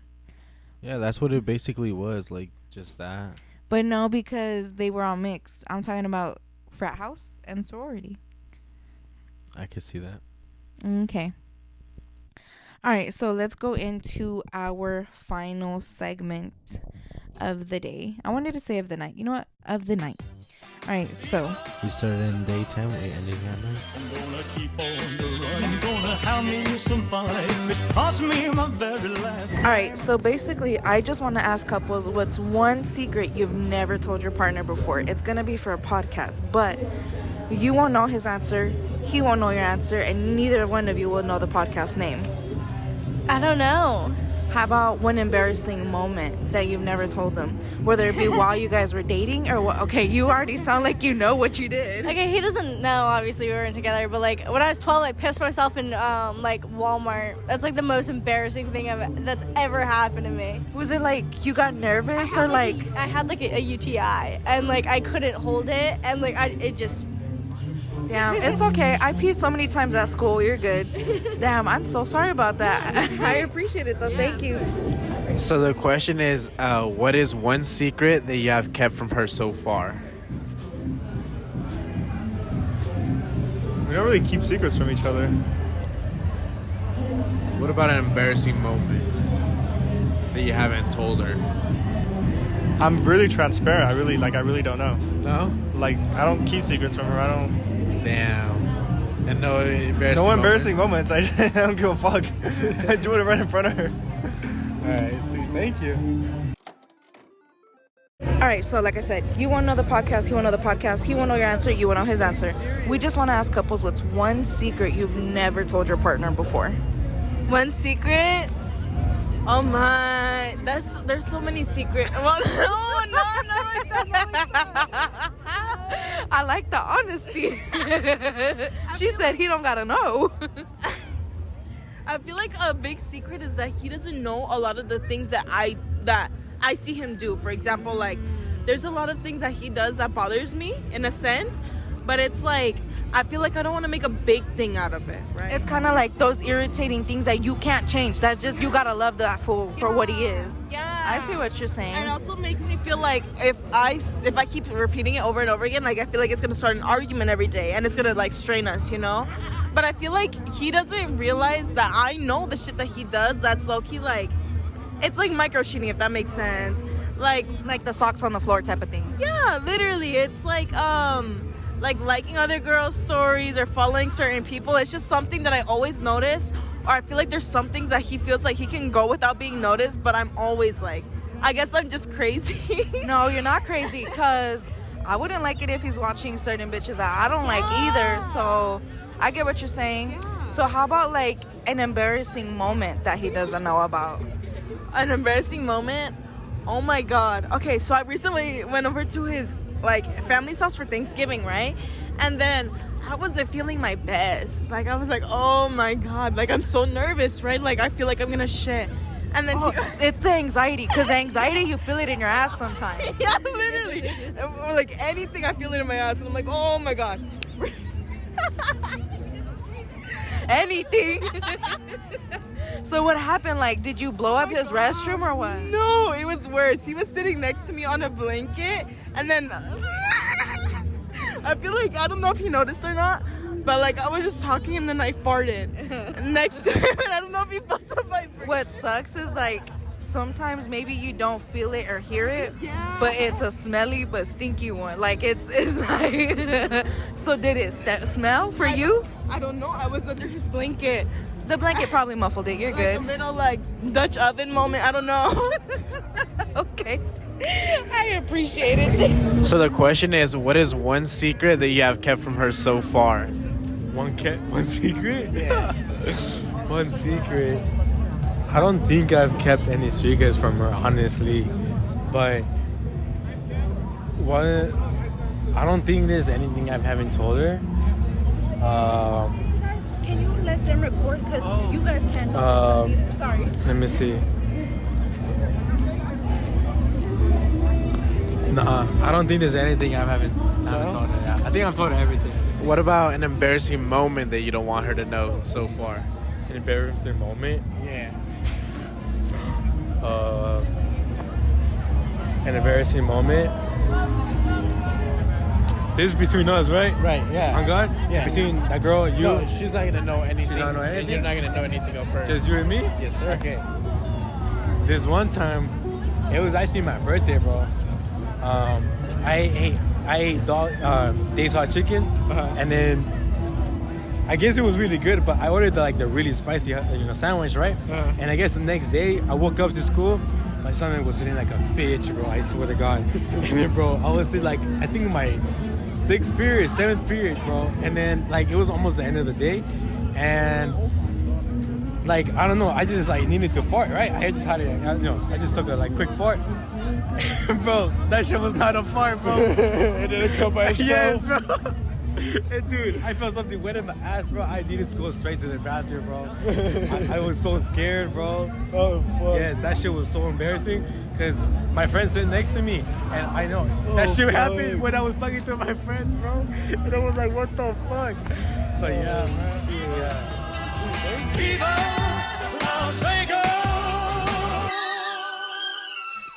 [SPEAKER 2] Yeah, that's what it basically was, like just that.
[SPEAKER 1] But no, because they were all mixed. I'm talking about frat house and sorority.
[SPEAKER 2] I could see that.
[SPEAKER 1] Okay. All right, so let's go into our final segment of the day. I wanted to say of the night. You know what? Of the night. All right, so
[SPEAKER 2] We started in daytime, we ending at night.
[SPEAKER 3] I'm gonna keep on the run. I'm gonna have me some fun. It cost me my very last.
[SPEAKER 1] all right, so basically, I just want to ask couples, what's one secret you've never told your partner before? It's gonna be for a podcast, but you won't know his answer, he won't know your answer, and neither one of you will know the podcast name.
[SPEAKER 4] I don't know.
[SPEAKER 1] How about one embarrassing moment that you've never told them? Whether it be while you guys were dating or what? Okay, you already sound like you know what you did.
[SPEAKER 4] Okay, he doesn't know, obviously we weren't together, but like when I was 12, I pissed myself in like Walmart. That's like the most embarrassing thing that's ever happened to me.
[SPEAKER 1] Was it like you got nervous or like...
[SPEAKER 4] I had like a UTI and like I couldn't hold it and like it just...
[SPEAKER 1] Damn, it's okay. I peed so many times at school. You're good. Damn, I'm so sorry about that. I appreciate it though. Thank you.
[SPEAKER 2] So the question is, what is one secret that you have kept from her so far?
[SPEAKER 5] We don't really keep secrets from each other.
[SPEAKER 2] What about an embarrassing moment that you haven't told her?
[SPEAKER 5] I'm really transparent. I really don't know.
[SPEAKER 2] No?
[SPEAKER 5] Like, I don't keep secrets from her. I don't.
[SPEAKER 2] Damn. And no embarrassing
[SPEAKER 5] moments. I don't give a fuck. I do it right in front of her. All right, sweet. Thank you.
[SPEAKER 1] All right, so like I said, you won't know the podcast, he won't know the podcast, he won't know your answer, you won't know his answer. We just want to ask couples, what's one secret you've never told your partner before?
[SPEAKER 6] One secret? Oh my, there's so many secrets. Well, no, like that.
[SPEAKER 1] I like the honesty. She said he don't gotta know.
[SPEAKER 6] I feel like a big secret is that he doesn't know a lot of the things that I see him do. For example, like there's a lot of things that he does that bothers me in a sense, but it's like I feel like I don't want to make a big thing out of it, right?
[SPEAKER 1] It's kind of like those irritating things that you can't change. That's just, you gotta love that fool for what he is.
[SPEAKER 6] Yeah.
[SPEAKER 1] I see what you're saying.
[SPEAKER 6] And it also makes me feel like if I keep repeating it over and over again, like I feel like it's gonna start an argument every day and it's gonna like strain us, you know? But I feel like he doesn't realize that I know the shit that he does that's low-key like, it's like micro cheating, if that makes sense. Like
[SPEAKER 1] the socks on the floor type of thing.
[SPEAKER 6] yeah, literally. It's like like liking other girls' stories or following certain people. It's just something that I always notice, or I feel like there's some things that he feels like he can go without being noticed, but I'm always like, I guess I'm just crazy.
[SPEAKER 1] No, you're not crazy, because I wouldn't like it if he's watching certain bitches that I don't like either. So I get what you're saying. So how about like an embarrassing moment that he doesn't know about?
[SPEAKER 6] An embarrassing moment? Oh my god. Okay, so I recently went over to his like family's house for Thanksgiving, right? And then I wasn't feeling my best. Like I was like, oh my god, like I'm so nervous, right? Like I feel like I'm gonna shit. And then
[SPEAKER 1] It's the anxiety, because the anxiety, you feel it in your ass sometimes.
[SPEAKER 6] yeah, literally. Or like anything, I feel it in my ass, and I'm like, oh my god.
[SPEAKER 1] Anything. So what happened? Like, did you blow up his restroom or what?
[SPEAKER 6] No, it was worse. He was sitting next to me on a blanket, and then I feel like, I don't know if he noticed or not, but like I was just talking and then I farted next to him, and I don't know if he felt the vibration.
[SPEAKER 1] What sucks is like sometimes maybe you don't feel it or hear it,
[SPEAKER 6] Yeah.
[SPEAKER 1] but it's a smelly but stinky one. Like it's like. So did it smell for you?
[SPEAKER 6] I don't know. I was under his blanket.
[SPEAKER 1] The blanket probably muffled it. You're
[SPEAKER 6] Like a
[SPEAKER 1] good.
[SPEAKER 6] little like Dutch oven moment. I don't know.
[SPEAKER 1] Okay. I appreciate it.
[SPEAKER 5] So the question is, what is one secret that you have kept from her so far?
[SPEAKER 7] One secret? Yeah. One secret. I don't think I've kept any secrets from her, honestly. But I don't think there's anything I haven't told her.
[SPEAKER 1] Can you let them record? Because you guys can't
[SPEAKER 7] Um,
[SPEAKER 1] either. Sorry.
[SPEAKER 7] Let me see. Nah, I don't think there's anything I haven't told her. I think I've told her everything.
[SPEAKER 5] What about an embarrassing moment that you don't want her to know so far?
[SPEAKER 7] An embarrassing moment.
[SPEAKER 5] Yeah.
[SPEAKER 7] An embarrassing moment. This is between us, right?
[SPEAKER 5] Right, yeah.
[SPEAKER 7] On God?
[SPEAKER 5] Yeah.
[SPEAKER 7] Between that girl and you?
[SPEAKER 5] No, she's not gonna know anything.
[SPEAKER 7] She's not gonna know
[SPEAKER 5] and
[SPEAKER 7] anything?
[SPEAKER 5] You're not gonna know anything of hers.
[SPEAKER 7] Just you and me?
[SPEAKER 5] Yes, sir.
[SPEAKER 7] Okay. This one time, it was actually my birthday, bro. I ate Dave's hot chicken, and then I guess it was really good, but I ordered the really spicy sandwich, right? And I guess the next day I woke up to school, my stomach was feeling like a bitch, bro. I swear to God. And then, bro, I was still like, I think my 7th period, bro. And then it was almost the end of the day, and I don't know, I just needed to fart, right? I just had I just took a quick fart. Bro, that shit was not a fart, bro.
[SPEAKER 5] It didn't come by itself.
[SPEAKER 7] Yes, bro. And dude, I felt something wet in my ass, bro. I needed to go straight to the bathroom, bro. I was so scared, bro.
[SPEAKER 5] Oh, fuck.
[SPEAKER 7] Yes, that shit was so embarrassing because my friend sitting next to me, and I know that shit happened when I was talking to my friends, bro. And I was like, what the fuck? So yeah, man. Yeah.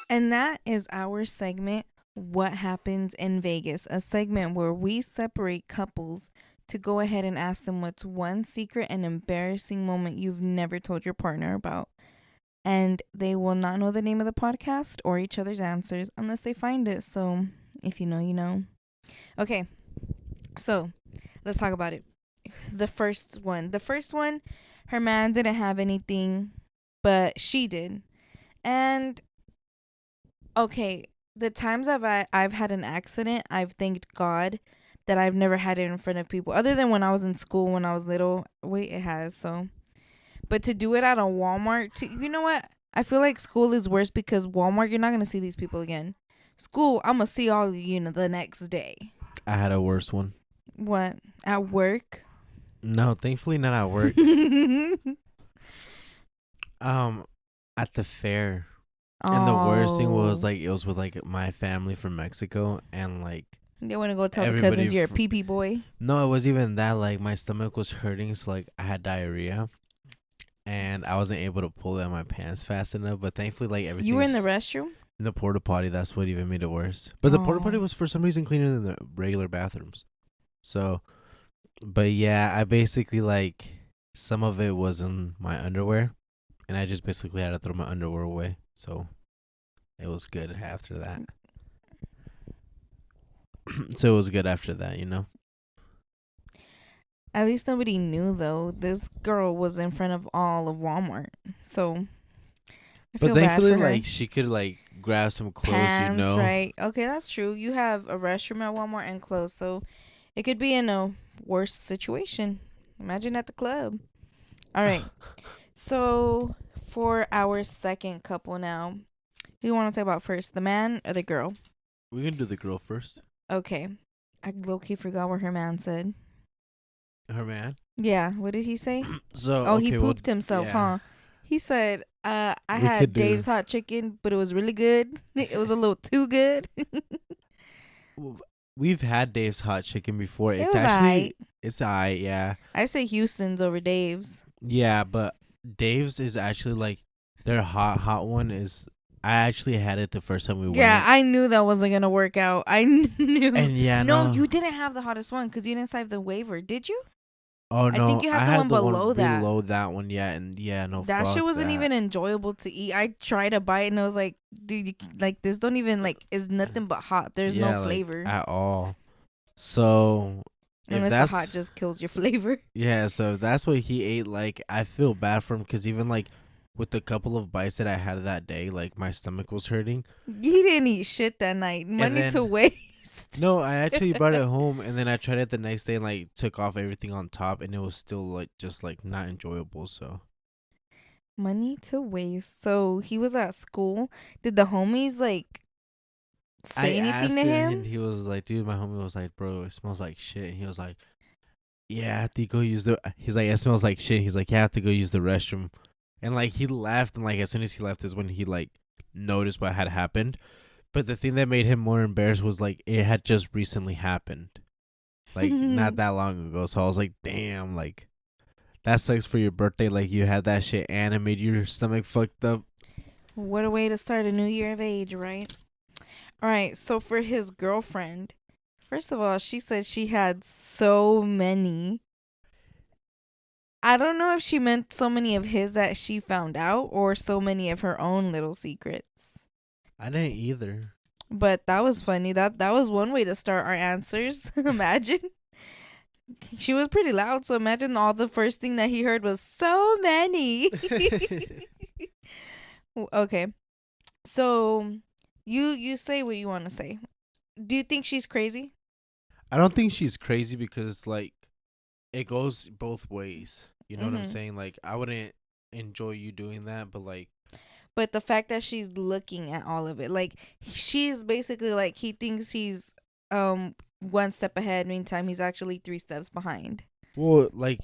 [SPEAKER 1] And that is our segment, What Happens in Vegas, a segment where we separate couples to go ahead and ask them what's one secret and embarrassing moment you've never told your partner about. And they will not know the name of the podcast or each other's answers unless they find it. So if you know, you know. Okay, so let's talk about it. The first one, her man didn't have anything, but she did. And okay, the times I've had an accident, I've thanked God that I've never had it in front of people, other than when I was in school when I was little. Wait, it has. So, but to do it at a Walmart, you know what? I feel like school is worse because Walmart, you're not gonna see these people again. School, I'm gonna see all of you the next day.
[SPEAKER 2] I had a worse one.
[SPEAKER 1] What? At work?
[SPEAKER 2] No, thankfully not at work. At the fair. And the worst thing was it was with my family from Mexico, and
[SPEAKER 1] they want to go tell the
[SPEAKER 2] everybody
[SPEAKER 1] cousins you're a pee-pee boy.
[SPEAKER 2] no, it was even that my stomach was hurting, so I had diarrhea, and I wasn't able to pull down my pants fast enough. But thankfully, everything.
[SPEAKER 1] You were in the restroom?
[SPEAKER 2] In the porta potty. That's what even made it worse. But the porta potty was for some reason cleaner than the regular bathrooms. So, but yeah, I basically some of it was in my underwear, and I just basically had to throw my underwear away. So it was good after that. So it was good after that, you know.
[SPEAKER 1] At least nobody knew though. This girl was in front of all of Walmart, so I
[SPEAKER 2] But
[SPEAKER 1] feel bad
[SPEAKER 2] thankfully,
[SPEAKER 1] for her.
[SPEAKER 2] like she could like grab some clothes,
[SPEAKER 1] Pants,
[SPEAKER 2] you know.
[SPEAKER 1] right? Okay, that's true. You have a restroom at Walmart and clothes, so it could be in a worse situation. Imagine at the club. All right. So for our second couple now, who you want to talk about first, the man or the girl?
[SPEAKER 2] We can do the girl first.
[SPEAKER 1] Okay. I low-key forgot what her man said.
[SPEAKER 2] Her man.
[SPEAKER 1] Yeah, what did he say?
[SPEAKER 2] So
[SPEAKER 1] Oh,
[SPEAKER 2] okay,
[SPEAKER 1] he
[SPEAKER 2] well,
[SPEAKER 1] pooped himself,
[SPEAKER 2] yeah.
[SPEAKER 1] huh? He said, I
[SPEAKER 2] We
[SPEAKER 1] had
[SPEAKER 2] could do-
[SPEAKER 1] Dave's hot chicken, but it was really good. It was a little too good.
[SPEAKER 2] We've had Dave's hot chicken before.
[SPEAKER 1] It
[SPEAKER 2] It's
[SPEAKER 1] was
[SPEAKER 2] actually
[SPEAKER 1] aight.
[SPEAKER 2] it's aight, yeah.
[SPEAKER 1] I say Houston's over Dave's.
[SPEAKER 2] Yeah, but Dave's is actually like their hot one is. I actually had it the first time we went.
[SPEAKER 1] Yeah, I knew that wasn't gonna work out. I knew.
[SPEAKER 2] And yeah,
[SPEAKER 1] no,
[SPEAKER 2] no.
[SPEAKER 1] you didn't have the hottest one because you didn't save the waiver, did you?
[SPEAKER 2] Oh no,
[SPEAKER 1] I think you had the one below that.
[SPEAKER 2] Below that one, yeah, and yeah, no.
[SPEAKER 1] That
[SPEAKER 2] fuck
[SPEAKER 1] shit wasn't
[SPEAKER 2] that.
[SPEAKER 1] even enjoyable to eat. I tried to bite and I was like, dude, like this don't even like is nothing but hot. There's
[SPEAKER 2] Yeah,
[SPEAKER 1] no
[SPEAKER 2] like,
[SPEAKER 1] flavor
[SPEAKER 2] at all. So if
[SPEAKER 1] unless the
[SPEAKER 2] that's
[SPEAKER 1] hot just kills your flavor.
[SPEAKER 2] yeah, so if that's what he ate, like I feel bad for him because even like with the couple of bites that I had that day, like my stomach was hurting.
[SPEAKER 1] He didn't eat shit that night. Money
[SPEAKER 2] then-
[SPEAKER 1] to waste.
[SPEAKER 2] No, I actually brought it home and then I tried it the next day and like took off everything on top and it was still like just like not enjoyable. So
[SPEAKER 1] Money to waste. So he was at school. Did the homies like say
[SPEAKER 2] I asked
[SPEAKER 1] anything to him?
[SPEAKER 2] and he was like, dude, my homie was like, bro, it smells like shit. And he was like, yeah, I have to go use the. He's like, it smells like shit. He's like, yeah, I have to go use the restroom. And like he left, and like as soon as he left is when he like noticed what had happened. But the thing that made him more embarrassed was like it had just recently happened, like not that long ago. So I was like, damn, like that sucks for your birthday. Like you had that shit and it made your stomach fucked up.
[SPEAKER 1] What a way to start a new year of age, right? All right, so for his girlfriend, first of all, she said she had so many. I don't know if she meant so many of his that she found out or so many of her own little secrets.
[SPEAKER 2] I didn't either.
[SPEAKER 1] But that was funny. That was one way to start our answers. Imagine. She was pretty loud, so imagine all the first thing that he heard was so many. Okay. So you say what you want to say. Do you think she's crazy?
[SPEAKER 2] I don't think she's crazy because it's like it goes both ways. You know what I'm
[SPEAKER 1] Mhm.
[SPEAKER 2] saying? Like I wouldn't enjoy you doing that, but like
[SPEAKER 1] But the fact that she's looking at all of it, like she's basically like he thinks he's one step ahead, meantime he's actually 3 steps behind.
[SPEAKER 2] well, like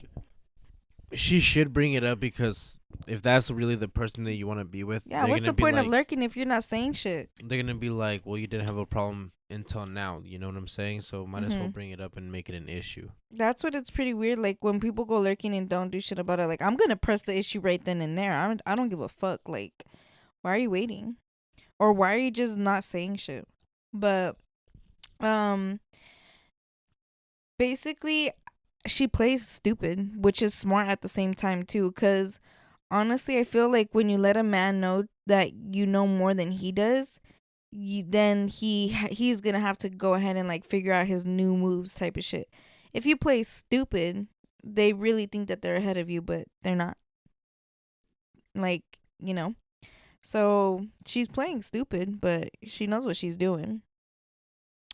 [SPEAKER 2] she should bring it up because if that's really the person that you want to be with,
[SPEAKER 1] Yeah,
[SPEAKER 2] they're
[SPEAKER 1] what's
[SPEAKER 2] gonna
[SPEAKER 1] the
[SPEAKER 2] be
[SPEAKER 1] point of
[SPEAKER 2] like-
[SPEAKER 1] lurking if you're not saying shit?
[SPEAKER 2] They're gonna be like, well, you didn't have a problem until now. You know what I'm saying? So might as well
[SPEAKER 1] Mhm.
[SPEAKER 2] bring it up and make it an issue.
[SPEAKER 1] That's what it's pretty weird. Like when people go lurking and don't do shit about it, like I'm gonna press the issue right then and there. I don't give a fuck. Like, why are you waiting, or why are you just not saying shit? But, basically, she plays stupid, which is smart at the same time too. Cause honestly, I feel like when you let a man know that you know more than he does, then he's gonna have to go ahead and like figure out his new moves type of shit. If you play stupid, they really think that they're ahead of you, but they're not. Like, you know. So she's playing stupid, but she knows what she's doing.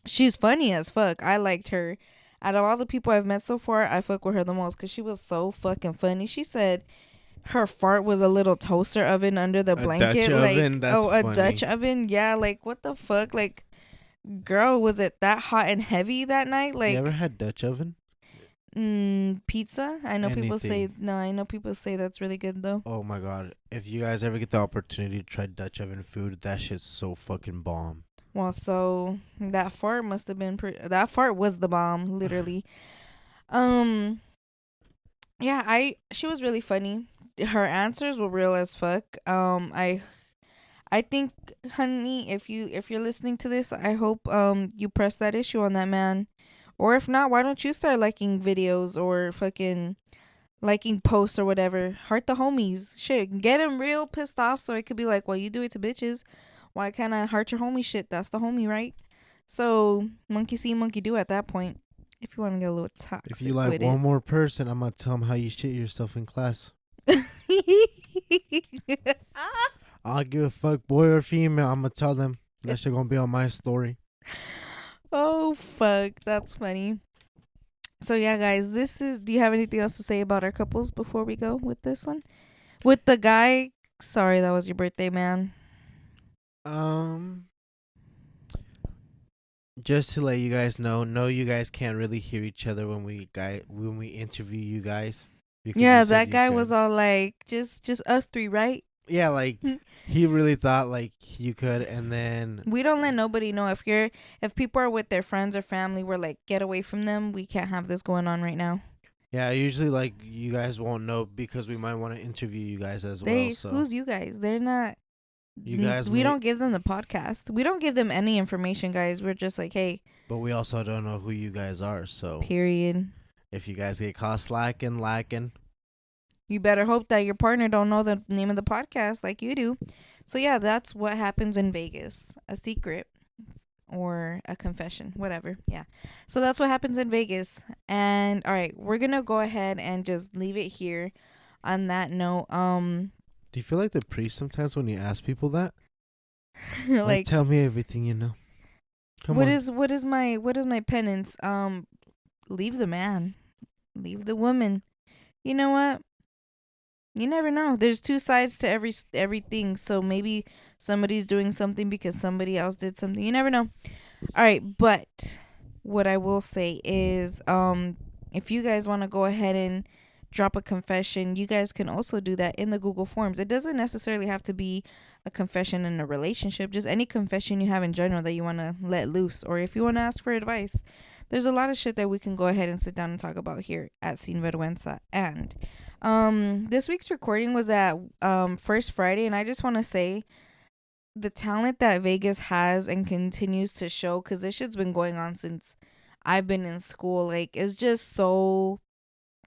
[SPEAKER 1] She's funny as fuck. I liked her. Out of all the people I've met so far, I fuck with her the most because she was so fucking funny. She said her fart was a little toaster oven under the blanket.
[SPEAKER 2] Dutch
[SPEAKER 1] like,
[SPEAKER 2] oven? That's
[SPEAKER 1] a
[SPEAKER 2] funny.
[SPEAKER 1] Dutch oven? Yeah, like what the fuck? Like, girl, was it that hot and heavy that night? Like,
[SPEAKER 2] you ever had Dutch oven?
[SPEAKER 1] Pizza? I know people say
[SPEAKER 2] Anything.
[SPEAKER 1] no, I know people say that's really good though.
[SPEAKER 2] Oh my god! If you guys ever get the opportunity to try Dutch oven food, that shit's so fucking bomb.
[SPEAKER 1] Well, so that fart must have been that fart was the bomb, literally. Yeah, she was really funny. Her answers were real as fuck. I think, honey, if you're listening to this, I hope you press that issue on that man. Or if not, why don't you start liking videos or fucking liking posts or whatever? Heart the homies. Shit, get him real pissed off so it could be like, well, you do it to bitches. Why can't I heart your homie shit? That's the homie, right? So monkey see, monkey do at that point. If you want to get a little toxic
[SPEAKER 2] If you like
[SPEAKER 1] with
[SPEAKER 2] one more person, I'm gonna tell them how you shit yourself in class.
[SPEAKER 1] it.
[SPEAKER 2] I don't give a fuck, boy or female. I'm gonna tell them that shit gonna be on my story.
[SPEAKER 1] Oh fuck, that's funny. So yeah, guys, do you have anything else to say about our couples before we go with this one? With the guy, sorry, that was your birthday, man.
[SPEAKER 2] Just to let you guys know, no, you guys can't really hear each other when we interview you guys. Because
[SPEAKER 1] Yeah,
[SPEAKER 2] you said
[SPEAKER 1] that
[SPEAKER 2] you
[SPEAKER 1] guy
[SPEAKER 2] could.
[SPEAKER 1] was all like, just us three, right?
[SPEAKER 2] Yeah, like he really thought like you could, and then
[SPEAKER 1] We don't let nobody know if people are with their friends or family, we're like, get away from them. We can't have this going on right now.
[SPEAKER 2] yeah, usually like you guys won't know because we might want to interview you guys as well. So
[SPEAKER 1] Who's you guys? They're not.
[SPEAKER 2] you guys,
[SPEAKER 1] We don't give them the podcast. We don't give them any information, guys. We're just like, hey,
[SPEAKER 2] but we also don't know who you guys are. So
[SPEAKER 1] period.
[SPEAKER 2] if you guys get caught lacking,
[SPEAKER 1] You better hope that your partner don't know the name of the podcast like you do. So yeah, that's what happens in Vegas. A secret or a confession, whatever. Yeah. So that's what happens in Vegas. And all right, we're going to go ahead and just leave it here on that note.
[SPEAKER 2] do you feel like the priest sometimes when you ask people that?
[SPEAKER 1] like
[SPEAKER 2] Tell me everything you know. Come
[SPEAKER 1] what
[SPEAKER 2] on.
[SPEAKER 1] is my penance? Leave the man. Leave the woman. You know what? You never know. There's two sides to everything. So maybe somebody's doing something because somebody else did something. You never know. All right, but what I will say is if you guys want to go ahead and drop a confession, you guys can also do that in the Google Forms. It doesn't necessarily have to be a confession in a relationship, just any confession you have in general that you want to let loose, or if you want to ask for advice. There's a lot of shit that we can go ahead and sit down and talk about here at Sin Vergüenza. And this week's recording was at First Friday, and I just want to say the talent that Vegas has and continues to show, because this shit's been going on since I've been in school. Like, it's just so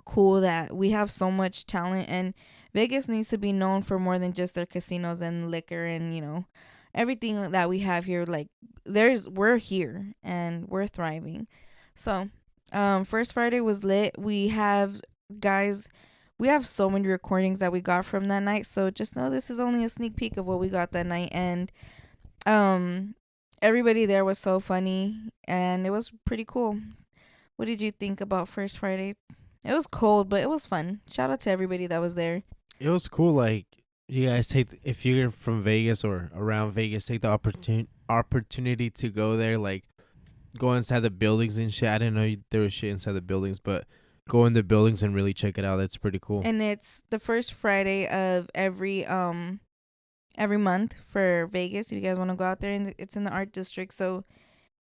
[SPEAKER 1] cool that we have so much talent, and Vegas needs to be known for more than just their casinos and liquor and, you know, everything that we have here. Like, we're here and we're thriving. So First Friday was lit. We have so many recordings that we got from that night, so just know this is only a sneak peek of what we got that night. And everybody there was so funny and it was pretty cool. What did you think about First Friday? It was cold, but it was fun. Shout out to everybody that was there.
[SPEAKER 2] It was cool. Like, you guys if you're from Vegas or around Vegas, take the opportunity to go there. Like, go inside the buildings and shit. I didn't know there was shit inside the buildings, but go in the buildings and really check it out. That's pretty cool.
[SPEAKER 1] And it's the first Friday of every month for Vegas. If you guys want to go out there, and it's in the art district. So,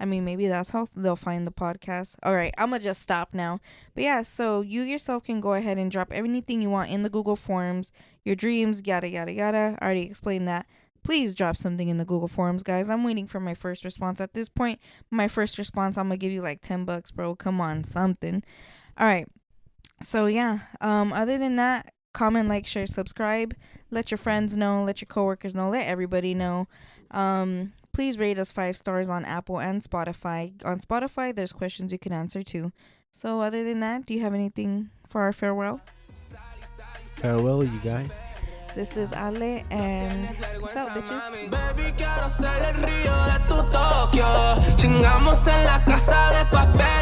[SPEAKER 1] I mean, maybe that's how they'll find the podcast. All right, I'm going to just stop now. But yeah, so you yourself can go ahead and drop anything you want in the Google Forms, your dreams, yada, yada, yada. I already explained that. Please drop something in the Google Forms, guys. I'm waiting for my first response. At this point, my first response, I'm going to give you like $10, bro. Come on, something. All right. So yeah, other than that, comment, like, share, subscribe. Let your friends know, let your coworkers know, let everybody know. Please rate us 5 stars on Apple and Spotify. On Spotify, there's questions you can answer too. So other than that, do you have anything for our farewell?
[SPEAKER 2] Farewell, you guys.
[SPEAKER 1] This is Ale, and peace out, bitches.
[SPEAKER 8] Baby, quiero ser el río de tu Tokio. Chingamos en la casa de papel.